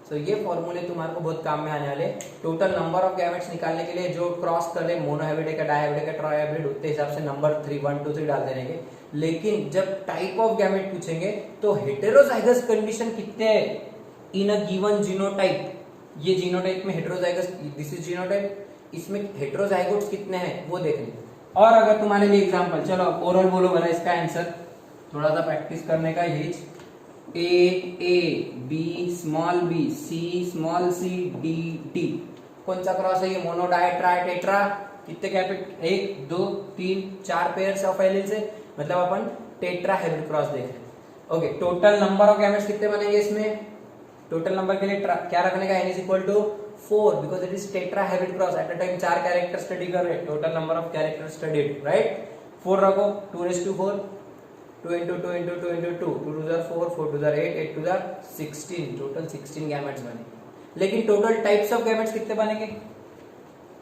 Speaker 1: तो ये फॉर्मूले तुम्हारे को बहुत काम में आने वाले। टोटल नंबर ऑफ गैमेट्स निकालने के लिए जो क्रॉस कर ले, मोनोहाइब्रिड का, डायहाइब्रिड का, ट्राइहाइब्रिड, उतने हिसाब से नंबर 3 1 2 3 डाल देने के। लेकिन जब टाइप ऑफ गैमेट पूछेंगे तो हेटेरोजाइगस कंडीशन कितने हैं इन अ गिवन जीनोटाइप, ये जीनोटाइप में हेटेरोजाइगस, दिस इज जीनोटाइप, इसमें हेटेरोजाइगोट्स कितने हैं वो देखने। और अगर तुम्हारे लिए एग्जांपल, चलो ओरल बोलो भला इसका आंसर, थोड़ा सा प्रैक्टिस करने का यही, A B small B C small C D D, कौन सा क्रॉस है ये? Mono di tri tetra. कितने कैपिट? 1 2 3 4 पेयर्स ऑफ एलिल्स है, मतलब अपन टेट्रा हेब्रिड क्रॉस देख रहे हैं। Okay, total number of gametes कितने बनेंगे इसमें? टोटल नंबर के लिए क्या रखने का? n is equal to 4 because it is tetrahybrid cross. At a time 4 character study कर रहे हैं, total number of character studied, right? 4 रखो, 2^4, 2 into 2 into 2 into 2, 2 to the 4, 4 to the 8, 8 to the 16, total 16 gametes बनेंगे। लेकिन total types of gametes कितने बनेंगे?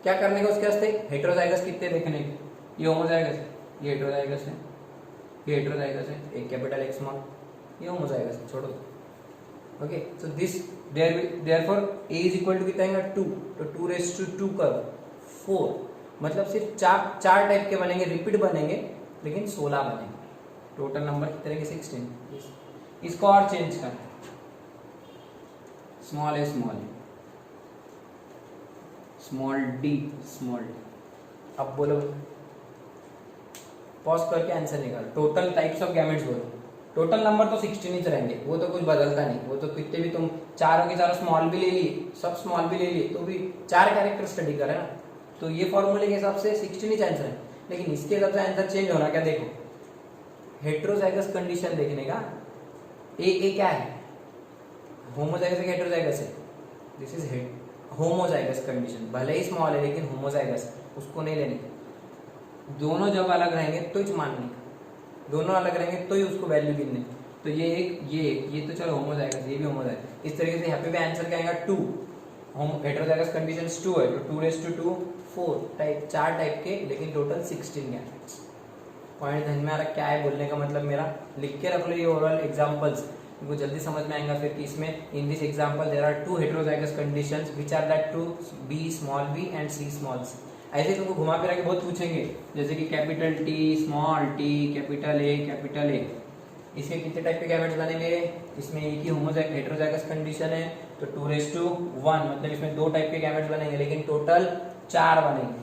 Speaker 1: क्या करने का उसके वास्ते? हेटेरोजाइगस कितने देखने के? ये होमोजाइगस है, ये हेटेरोजाइगस है, ये हेटेरोजाइगस है, एक कैपिटल एक स्मॉल, ये होमोजाइगस है, छोड़ो। Okay, so this therefore a is equal to कितना आएगा 2, तो 2 रेज टू 2 करो 4, मतलब सिर्फ चार टाइप के बनेंगे, रिपीट बनेंगे, लेकिन 16 बनेंगे। टोटल नंबर कितने के 16। इसको और चेंज करना, small a small d small d। अब बोलो, पॉज करके आंसर निकालो। टोटल टाइप्स ऑफ गैमेट्स बोलो। टोटल नंबर तो 16 ही रहेंगे, वो तो कुछ बदलता नहीं। वो तो कितने भी तुम चारों के चारों स्मॉल भी ले लिए, सब स्मॉल भी ले लिए, तो भी 4 कैरेक्टर स्टडी करे ना, तो ये फॉर्मूले के हिसाब से 16 ही आंसर है। लेकिन इसके हिसाब से आंसर चेंज होना क्या, देखो हेट्रोजाइगस कंडीशन देखने का। ए क्या है, होमोजाइगस है, हेट्रोजाइगस है? This is homozygous condition. भले ही स्मॉल है लेकिन होमोजाइगस, उसको नहीं लेने। दोनों जब अलग रहेंगे तो ही मानने, दोनों अलग रहेंगे तो ही उसको वैल्यू गिनने। तो ये एक, ये तो चलो होमोजाइगस, ये भी होमोजाइगस। इस तरीके से यहाँ पे भी आंसर क्या आएगा 2। हेट्रोजाइगस कंडीशन 2 है, तो 2 रेज टू 2 4 टाइप, 4 टाइप के, लेकिन टोटल 16 गैमेट्स। पॉइंट ध्यान में आ रहा क्या है बोलने का मतलब मेरा? लिख के रख लो ये ओवरऑल एग्जांपल्स, तुमको जल्दी समझ में आएगा फिर कि इसमें in this example there are 2 heterozygous conditions which are that 2 b small b and c small c। ऐसे तुमको घुमा फिरा के बहुत पूछेंगे, जैसे कि capital T small t capital A। इसके कितने टाइप के गैमेट्स बनेंगे? इसमें एक ही हेट्रोजाइगस कंडीशन है, तो 2 रेज टू 1, मतलब इसमें 2 टाइप के गैमेट्स बनेंगे, लेकिन टोटल 4 बनेंगे।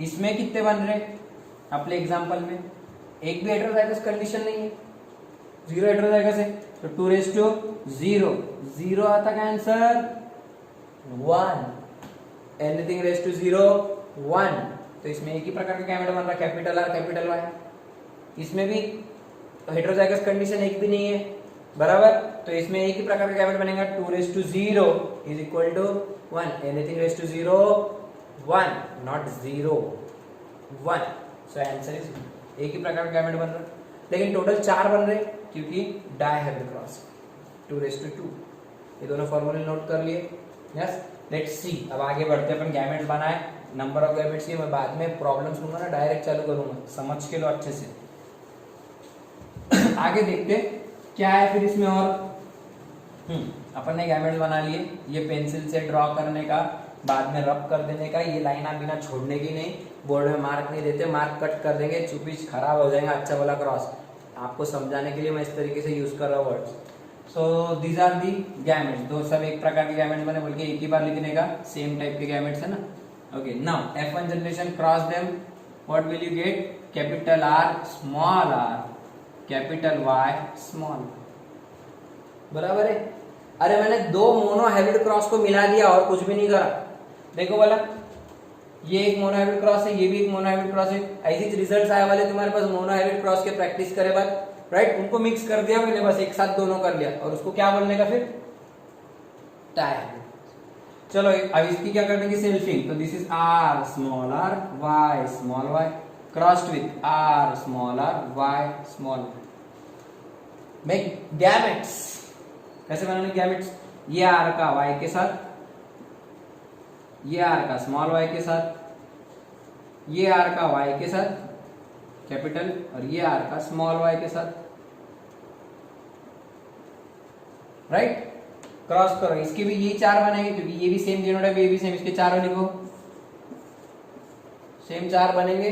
Speaker 1: इसमें कितने बन रहे अपने एग्जांपल में? एक भी हेट्रोजाइगस कंडीशन नहीं है, 0 हेट्रोजाइगस है, तो 2 रेज टू 0 आता का आंसर 1। एनीथिंग रेज टू 0 1, तो इसमें एक ही प्रकार का गैमेट बन रहा है, कैपिटल R कैपिटल Y। इसमें भी हेट्रोजाइगस कंडीशन एक भी नहीं है, बराबर, तो इसमें एक ही प्रकार का गैमेट बनेगा, 2 raise to 0 is equal to 1। Anything raise to 0 1, not 0 1। So answer is एक ही प्रकार का गैमेट बन रहा है, लेकिन टोटल 4 बन रहे क्योंकि डायहेड्रल क्रॉस 2 रेज टू 2। ये दोनों फॉर्मूले नोट कर लिए। Yes, let's see. अब आगे बढ़ते हैं, अपन गैमेट्स बनाए, नंबर ऑफ गैमेट्स की मैं बाद में प्रॉब्लम्स लूंगा ना, डायरेक्ट चालू करूंगा, समझ के लो अच्छे से। आगे देखते क्या है फिर इसमें और। अपन ने गैमेट्स बना लिए, ये पेंसिल से ड्रॉ करने का, बाद में रब कर देने का, ये लाइन आप बिना छोड़ने की नहीं, बोर्ड में मार्क नहीं देते, मार्क कट कर देंगे, चुपीच खराब हो जाएगा अच्छा वाला क्रॉस। आपको समझाने के लिए मैं इस तरीके से यूज कर रहा हूँ words. So these are the gametes, दो सब एक प्रकार के गैमेट्स बने, बोल के एक ही बार लिखने का, सेम टाइप के गैमेट्स है ना। Okay, now F1 generation cross them, what will you get? Capital R small r, capital Y small, बराबर है। अरे मैंने 2 मोनो हाइब्रिड क्रॉस को मिला दिया और कुछ भी नहीं करा। देखो वाला, ये एक मोनो हाइब्रिड क्रॉस है, ये भी एक मोनो हाइब्रिड क्रॉस है। ऐसे रिजल्ट्स आए वाले तुम्हारे पास मोनो हाइब्रिड क्रॉस के प्रैक्टिस करे बाद, राइट? उनको मिक्स कर दिया मैंने, बस एक साथ दोनों कर लिया, और उसको क्या बोलने का फिर? टाइप। चलो अब इसकी क्या कर देंगे? सेल्फिंग। तो this is R small r Y small y crossed with R small r Y small. Make gametes. कैसे बनाने गैमेट्स? ये R का Y के साथ, ये R का स्मॉल y के साथ, ये R का Y के साथ कैपिटल, और ये R का स्मॉल y के साथ, राइट? क्रॉस करो, इसके भी ये 4 बनेंगे क्योंकि ये भी सेम जीनोटाइप, ये भी सेम, इसके चारों लिखो, सेम 4 बनेंगे,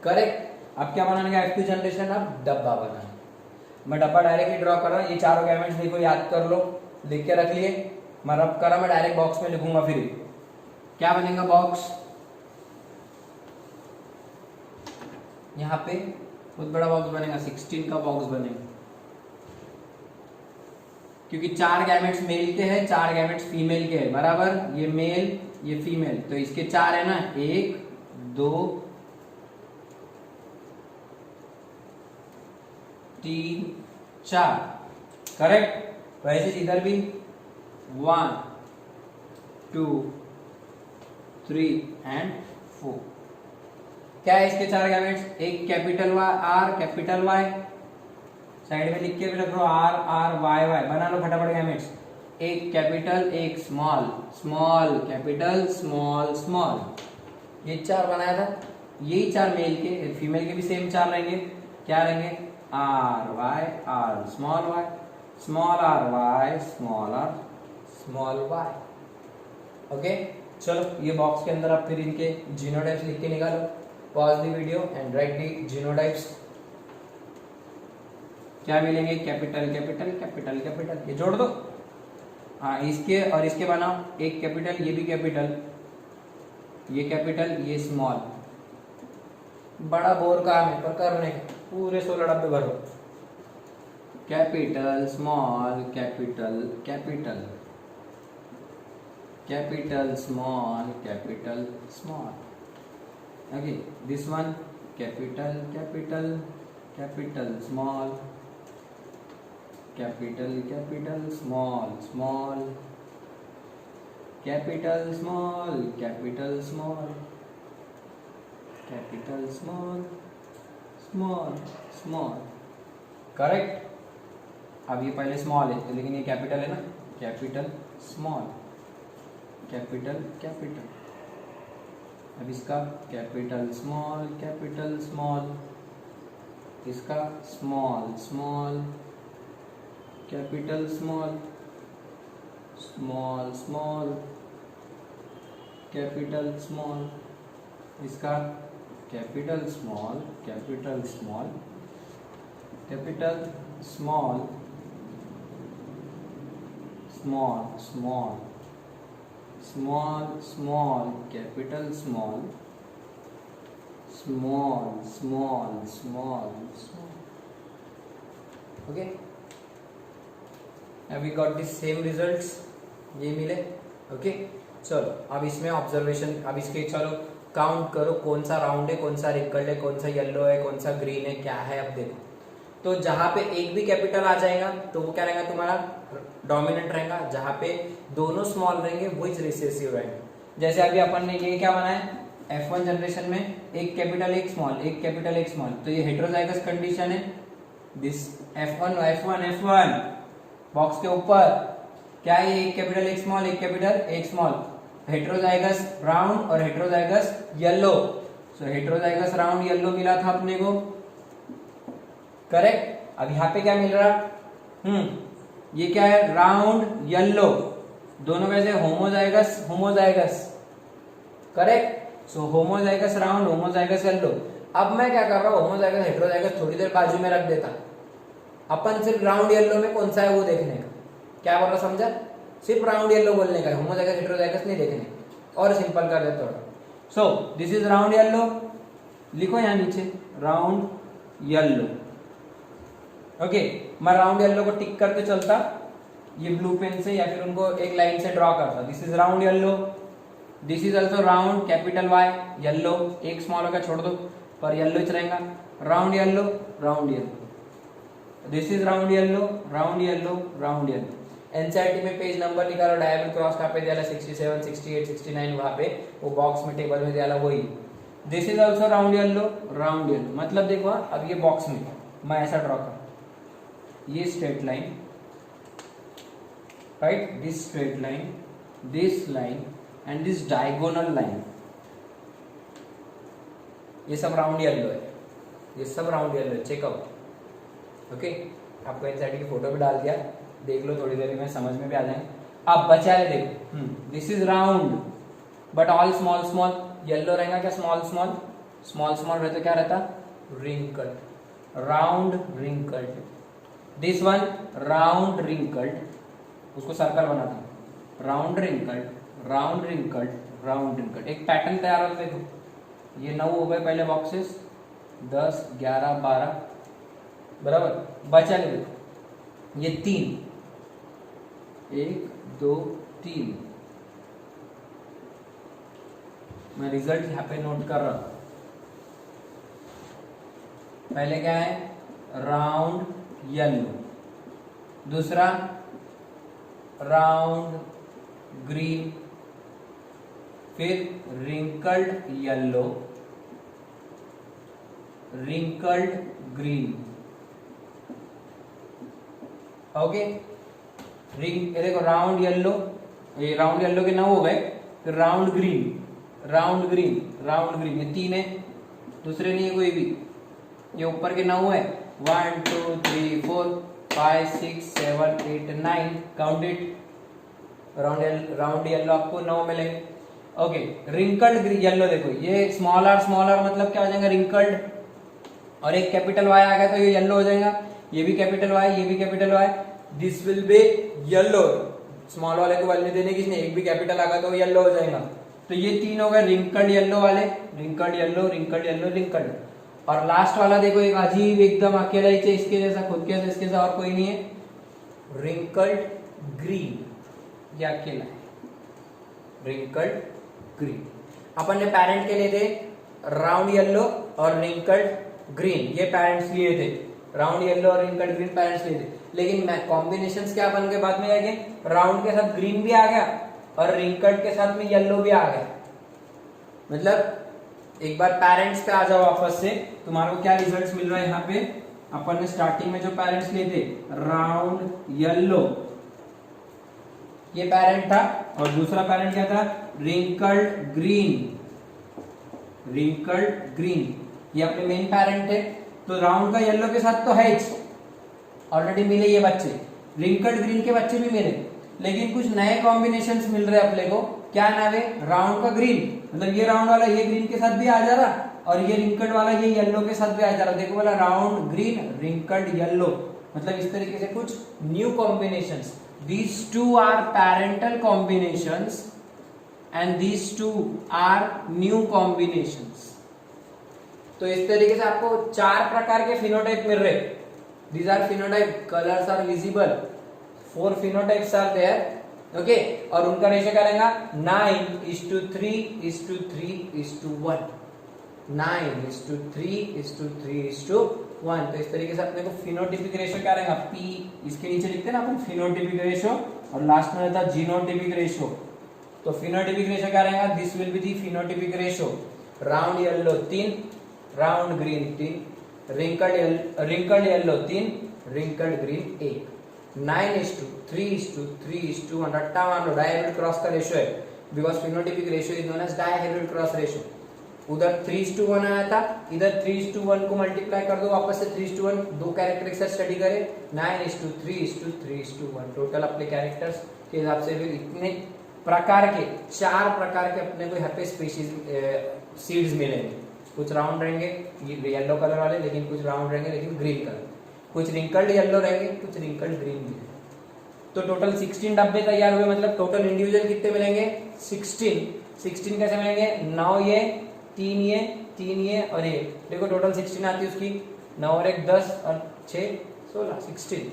Speaker 1: करेक्ट। अब क्या बनाने का? F2 जनरेशन, अब डब्बा बनाना। मैं डब्बा डायरेक्ट ही ड्रॉ कर रहा हूं, ये चारों गैमेट्स देखो, याद कर लो, लिख के रख लिए। मैं रब कर रहा, मैं डायरेक्ट बॉक्स में लिखूंगा। फिर क्या बनेगा? बॉक्स। यहाँ पे बहुत बड़ा बॉक्स बनेगा, 16 का बॉक्स बनेगा, क्योंकि 4 गैमेट्स मेल के हैं, 4 गैमेट्स फीमेल के हैं, बराबर। ये मेल, ये फीमेल, तो इसके 4 है ना, 1 2 3 4, करेक्ट। वैसे इधर भी 1 2 3 एंड 4। क्या है इसके 4 गैमेट्स? एक capital Y R capital Y, side में लिख के भी रख लो, R R Y Y, बना लो फटाफट गैमेट्स। एक कैपिटल, एक small, small capital, small small, ये 4 बनाया था। यही 4 मेल के, फीमेल के भी सेम 4 रहेंगे। क्या रहेंगे? R Y R small y small R Y, small R, small Y. Okay, चलो ये बॉक्स के अंदर आप फिर इनके जीनोटाइप्स लिख के निकालो। Pause the video and right the genotypes. क्या मिलेंगे? कैपिटल कैपिटल कैपिटल कैपिटल, ये जोड़ दो। हाँ, इसके और इसके बनाओ, एक कैपिटल, ये भी कैपिटल, ये कैपिटल, ये स्मॉल। बड़ा बोर काम है पर करने का, पूरे 16 डब्बे भरो। Capital small capital capital, capital small capital small. Okay, this one capital capital capital small, capital capital small small, capital small capital small, capital small small small. Correct. अब ये पहले स्मॉल है तो, लेकिन ये कैपिटल है ना, कैपिटल स्मॉल कैपिटल कैपिटल। अब इसका कैपिटल स्मॉल कैपिटल स्मॉल, इसका small small capital small, small small capital small, इसका capital small capital small capital small small small small small capital small small small small small. Okay, we got the same results, ये मिले। Okay, चलो अब इसमें observation, अब इसके चलो count करो कौन सा राउंड है, कौन सा रिंकल्ड है, कौन सा येलो है, कौन सा ग्रीन है, क्या है। अब देखो, तो जहां पे एक भी कैपिटल आ जाएगा तो वो क्या रहेगा तुम्हारा? डोमिनेंट रहेगा। जहां पे दोनों स्मॉल रहेंगे वही रिसेसिव रहेगा। जैसे अभी अपन ने ये क्या बनाया, F1 जनरेशन में एक कैपिटल एक स्मॉल, एक कैपिटल एक स्मॉल, तो ये हेटेरोजाइगस कंडीशन है। This F1 F1 F1 box के ऊपर क्या है? एक कैपिटल एक स्मॉल, एक कैपिटल एक स्मॉल, हेटेरोजाइगस राउंड और हेटेरोजाइगस येलो। सो हेटेरोजाइगस राउंड येलो मिला था अपने को, करेक्ट। अब यहाँ पे क्या मिल रहा? ये क्या है? राउंड येलो, दोनों वैसे होमोजाइगस होमोजाइगस, करेक्ट। सो होमोजाइगस राउंड होमोजाइगस येलो। अब मैं क्या कर रहा हूँ, होमोजाइगस हेटेरोजाइगस थोड़ी देर बाजू में रख देता, अपन सिर्फ राउंड येलो में कौन सा है वो देखने का। क्या बोल रहा समझा? सिर्फ राउंड येलो बोलने का, होमोजाइगस हेटेरोजाइगस नहीं देखने। और सिंपल कर देता थोड़ा। सो दिस इज राउंड येलो, लिखो यहाँ नीचे राउंड येलो। ओके, मैं राउंड येलो को टिक करके चलता, ये ब्लू पेन से या फिर उनको एक लाइन से ड्रॉ करता। This is round yellow, this is also round capital Y yellow, एक स्मॉल होगा छोड़ दो पर येलो ही रहेगा। Round yellow round yellow, this is round yellow round yellow round yellow. NCERT में पेज नंबर निकालो, डायगोनल क्रॉस कहाँ पे दिया? 67 68 69, वहां पे वो बॉक्स में टेबल में दिया वही। This is also round yellow round yellow. मतलब देखो, अब ये बॉक्स में मैं ऐसा ड्रॉ कर, ये straight line, right, this straight line, this line and this diagonal line, ये सब राउंड येलो है, ये सब राउंड येलो है। चेकआउट। ओके, आपको एनसीईआरटी की फोटो भी डाल दिया, देख लो, थोड़ी देर में समझ में भी आ जाएंगे। अब बचा है देखो, this is round but all small small, yellow रहेगा क्या? स्मॉल स्मॉल, स्मॉल स्मॉल रहता क्या रहता? Wrinkled, round wrinkled. This one round wrinkled, उसको सर्कल बनाता हूँ, round wrinkled round wrinkled round wrinkled. एक पैटर्न तैयार होता है। देखो ये 9 हो गए पहले बॉक्सेस, 10 11 12, बराबर। बचा ले देखो ये 3, 1 2 3। मैं रिजल्ट यहाँ पे नोट कर रहा हूं। पहले क्या है? राउंड येलो, दूसरा राउंड ग्रीन, फिर wrinkled yellow, wrinkled green. Okay, देखो राउंड येलो, ये राउंड येलो के 9 हो गए, फिर round green round green round green, ये 3 है, दूसरे नहीं है कोई भी। ये ऊपर के 9 है, 1 2 3 4, 5 6 7 8 9 काउंट इट, राउंड येलो आपको 9 मिलेंगे। ओके, रिंकल्ड येलो देखो, ये स्मॉल आर मतलब क्या हो जाएगा रिंकल्ड, और एक कैपिटल वाई आ गया तो ये येलो हो जाएगा, ये भी कैपिटल वाई, ये भी capital Y, this will be yellow. Small वाले को वैल्यू देने की, एक भी कैपिटल आ गया तो येलो हो जाएगा। तो ये तीन हो गए रिंकल्ड येलो वाले, wrinkled yellow, wrinkled yellow, wrinkled. और लास्ट वाला देखो एक अजीब एकदम अकेला ही है, इसके जैसा, खुद के जैसा, इसके जैसा और कोई नहीं है, रिंकल्ड ग्रीन, ये अकेला है, रिंकल्ड ग्रीन। अपन ने पेरेंट के लिए थे राउंड येलो और रिंकल्ड ग्रीन, ये पेरेंट्स लिए थे, राउंड येलो और रिंकल्ड ग्रीन पेरेंट्स लिए थे। लेकिन कॉम्बिनेशंस क्या बन गए बाद में जाके, राउंड के साथ ग्रीन भी आ गया और रिंकल्ड के साथ में येलो भी आ गया। मतलब एक बार पेरेंट्स पे आ जाओ वापस से, तुम्हारे को क्या रिजल्ट्स मिल रहा है यहाँ पे। अपन ने स्टार्टिंग में जो पेरेंट्स लिए थे राउंड येलो, ये पेरेंट था, और दूसरा पेरेंट क्या था रिंकल्ड ग्रीन, रिंकल्ड ग्रीन, ये अपने मेन पेरेंट थे। तो राउंड का येलो के साथ तो है ऑलरेडी मिले ये बच्चे, रिंकल्ड ग्रीन के बच्चे भी मिले, लेकिन कुछ नए कॉम्बिनेशंस मिल रहे अपने को। क्या नाम है, राउंड का ग्रीन, मतलब ये राउंड वाला ये ग्रीन के साथ भी आ जा रहा, और ये रिंकल्ड वाला ये येलो के साथ भी आ जा रहा। देखो बोला राउंड ग्रीन रिंकल्ड येलो, मतलब इस तरीके से कुछ new combinations. These two are parental combinations and these two are new combinations. तो इस तरीके से आपको 4 प्रकार के फिनोटाइप मिल रहे। These are phenotype, colors are visible, 4 phenotypes are there, okay? और उनका रेशियो क्या रहेगा 9:3:3:1, 9:3:3:1। तो इस तरीके से अपने को फिनोटिपिक रेशियो क्या रहेगा, P इसके नीचे लिखते हैं ना अपन फिनोटिपिक रेशियो, और लास्ट में रहता है जीनोटिपिक रेशियो। तो फिनोटिपिक रेशियो क्या रहेगा, this will be the phenotypic ratio, round yellow 3, round green 3, wrinkled yellow 3, wrinkled green 1, 9:3:3:1। रट्टा मान लो डायहेब्रिड क्रॉस का रेशियो है, because phenotypic ratio is known as dihybrid cross ratio. उधर 3:1 आया था, इधर 3:1 को मल्टीप्लाई कर दो वापस से 3:1, 2 कैरेक्टर के साथ स्टडी करें, 9:3:3:1। टोटल अपने कैरेक्टर्स के हिसाब से भी इतने प्रकार के 4 प्रकार के अपने को यहाँ पे स्पीशीज सीड्स मिलेंगे। कुछ राउंड रहेंगे येलो कलर वाले, लेकिन कुछ राउंड रहेंगे लेकिन ग्रीन कलर, कुछ रिंकल्ड येलो रहेंगे, कुछ रिंकल्ड ग्रीन भी। तो टोटल 16 डब्बे तैयार हुए, मतलब टोटल इंडिविजुअल कितने मिलेंगे 16 कैसे मिलेंगे, 9 ये 3 ये और ये, देखो टोटल 16 आती है उसकी, 9 और 1 10 और 6 16 16।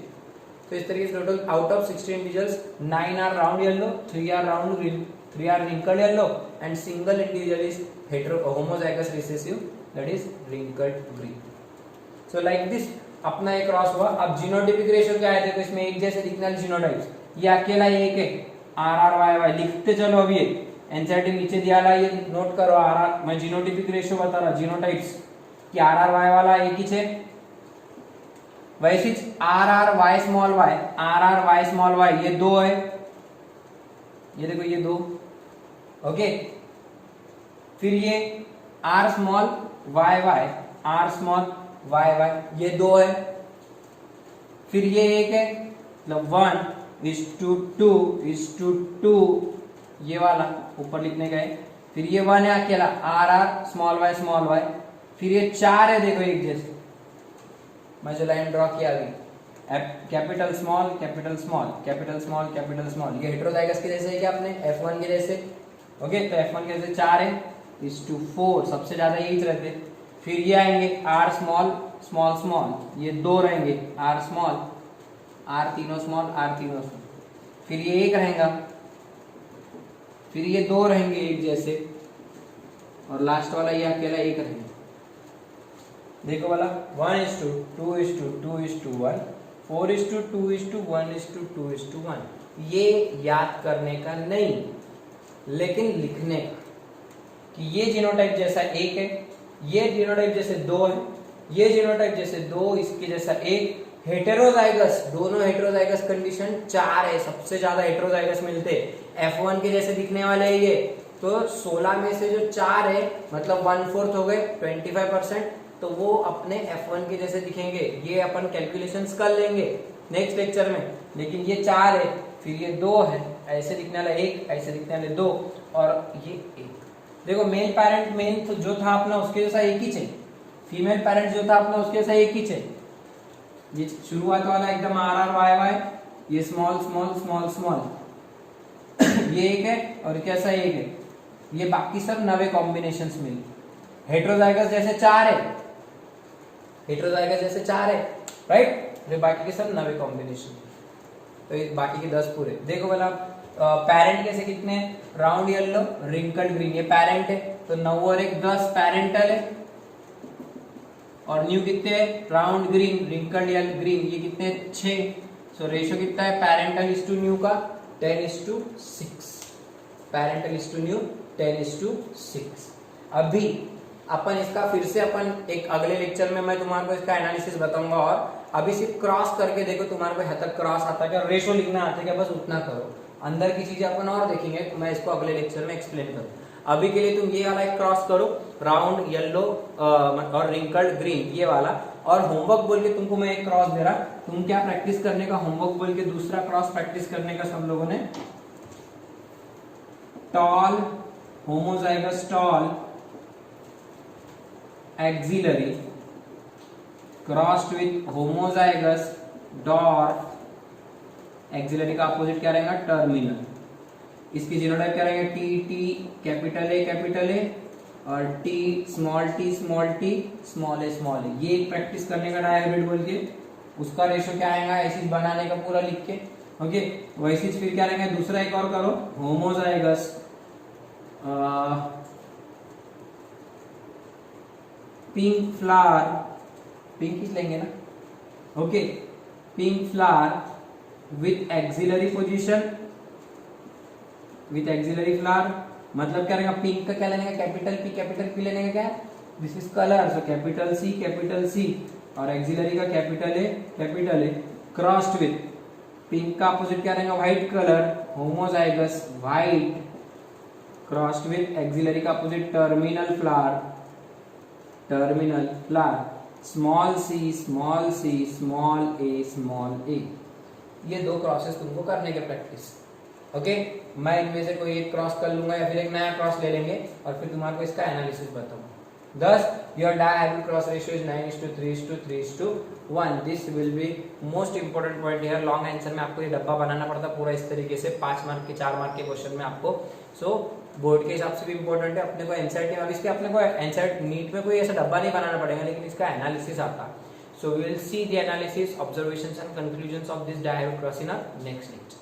Speaker 1: तो इस तरीके से total out of 16 individuals 9 are round yellow, 3 are round green, 3 are wrinkled yellow and single individual is homozygous recessive, that is wrinkled green. So like this अपना एक क्रॉस हुआ। अब जीनोटिपिक रेशियो क्या है, देखो इसमें एक जैसे दिखने वाले जीनोटाइप्स, ये अकेला एक है RRYY, लिखते चलो अभी एनसीईआरटी नीचे दिया है, ये नोट करो RR, मैं जीनोटिपिक रेशियो बता रहा जीनोटाइप्स कि RRY वाला एक ही है, वैसे RRY स्मॉल y ये 2 है, ये देखो ये 2, ओके। फिर ये R स्मॉल YY ये 2 है, फिर ये एक है, मतलब 1:2:2 ये वाला ऊपर लिखने का है, फिर ये 1 है अकेला RR स्मॉल y, फिर ये 4 है, देखो एक जैसे मैं जो लाइन ड्रॉ किया अभी, capital small capital small capital small capital small, ये हेटेरोजाइगस के जैसे है क्या अपने F1 के जैसे, ओके। तो F1 के जैसे 4 है 4, सबसे ज्यादा यही रहते। फिर ये आएंगे R स्मॉल, ये 2 रहेंगे R स्मॉल, R तीनों स्मॉल, फिर ये एक रहेगा, फिर ये 2 रहेंगे एक जैसे, और लास्ट वाला ये अकेला एक रहेगा। देखो वाला 1:2:2:1, 4:2:1:2:1, ये याद करने का नहीं लेकिन लिखने का, कि ये जीनोटाइप जैसा एक है, ये जीनोटाइप जैसे 2 है, ये जीनोटाइप जैसे 2, इसके जैसा 1, हेटेरोजाइगस, दोनों हेटेरोजाइगस कंडीशन 4 है, सबसे ज्यादा हेटेरोजाइगस मिलते F1 के जैसे दिखने वाले है ये। तो 16 में से जो 4 है मतलब 1/4 हो गए 25%, तो वो अपने F1 के जैसे दिखेंगे। ये अपन कैलकुलेशंस कर लेंगे नेक्स्ट लेक्चर में। लेकिन ये 4 है, फिर ये 2 है, ऐसे दिखने वाला 1, ऐसे दिखने वाले 2 और ये 1। देखो मेल पेरेंट मेन तो जो था अपना उसके जैसा एक ही चाहिए, फीमेल पेरेंट जो था अपना उसके जैसा एक ही चाहिए। ये शुरुआत वाला एकदम RRYY, ये स्मॉल स्मॉल स्मॉल स्मॉल ये एक है और कैसा एक है, ये बाकी सब नवे कॉम्बिनेशंस मिले। हेट्रोजाइगस जैसे 4 है, हेट्रोजाइगस जैसे 4 है, राइट, ये बाकी के सब नवे कॉम्बिनेशन। तो ये बाकी के 10 पूरे। देखो बोला पेरेंट कैसे कितने, राउंड येलो रिंकल्ड ग्रीन, ये पेरेंट है तो 9 और 1 10 पेरेंटल है। और न्यू कितने है, round green wrinkled yellow green, ये कितने 6। सो रेशियो कितना है पेरेंटल इज टू न्यू का 10:6, पेरेंटल इज टू न्यू 10:6। अभी अपन इसका फिर से अपन एक अगले लेक्चर में मैं तुम्हारे को इसका एनालिसिस बताऊंगा। और अभी सिर्फ क्रॉस करके देखो तुम्हारे को यहाँ तक क्रॉस आता है क्या, रेशो लिखना आता है क्या, बस उतना करो। अंदर की चीजें अपन और देखेंगे, तो मैं इसको अगले लेक्चर में एक्सप्लेन करूँ। अभी के लिए तुम ये वाला एक क्रॉस करो, राउंड येलो और रिंकल्ड ग्रीन ये वाला। और होमवर्क बोल के तुमको मैं एक क्रॉस दे रहा, तुम क्या प्रैक्टिस करने का, होमवर्क बोल के दूसरा क्रॉस प्रैक्टिस करने का सब लोगों ने, tall homozygous tall axillary crossed with homozygous dwarf, axillary का अपोजिट क्या रहेगा टर्मिनल। इसकी जीनोटाइप क्या रहेगा टी टी कैपिटल ए और T small T small A. ये एक प्रैक्टिस करने का डायहाइब्रिड बोल के, उसका रेशो क्या आएगा ऐसी बनाने का पूरा लिख के, ओके। वैसे फिर क्या रहेगा, दूसरा एक और करो, होमोजाइगस पिंक फ्लावर, पिंक ही लेंगे ना, okay, pink flower with axillary position, with axillary flower मतलब क्या रहेगा, पिंक का क्या लेने का कैपिटल पी लेने का क्या, this is colour, so capital C और एक्सिलरी का capital A crossed with, pink का अपोजिट क्या रहेगा white colour, homozygous white crossed with axillary का opposite terminal flower, small C small A. ये 2 क्रॉसेस तुमको करने के प्रैक्टिस, ओके। मैं इनमें से कोई एक क्रॉस कर लूंगा या फिर एक नया क्रॉस ले लेंगे और फिर तुम्हारे को इसका एनालिसिस बताऊंगा। Thus, your diagonal cross ratio is 9:3:3:1. This will be most important point here. Long answer में आपको ये डब्बा बनाना पड़ता पूरा इस तरीके से, 5 मार्क के 4 मार्क के क्वेश्चन में आपको। सो बोर्ड के हिसाब से भी इंपॉर्टेंट है अपने को एनसीईआरटी और इसके अपने को एनसीईआरटी नीट में कोई ऐसा डब्बा नहीं बनाना पड़ेगा, लेकिन इसका एनालिसिस आता। So we will see the analysis, observations and conclusions of this dihybrid cross in our next lecture.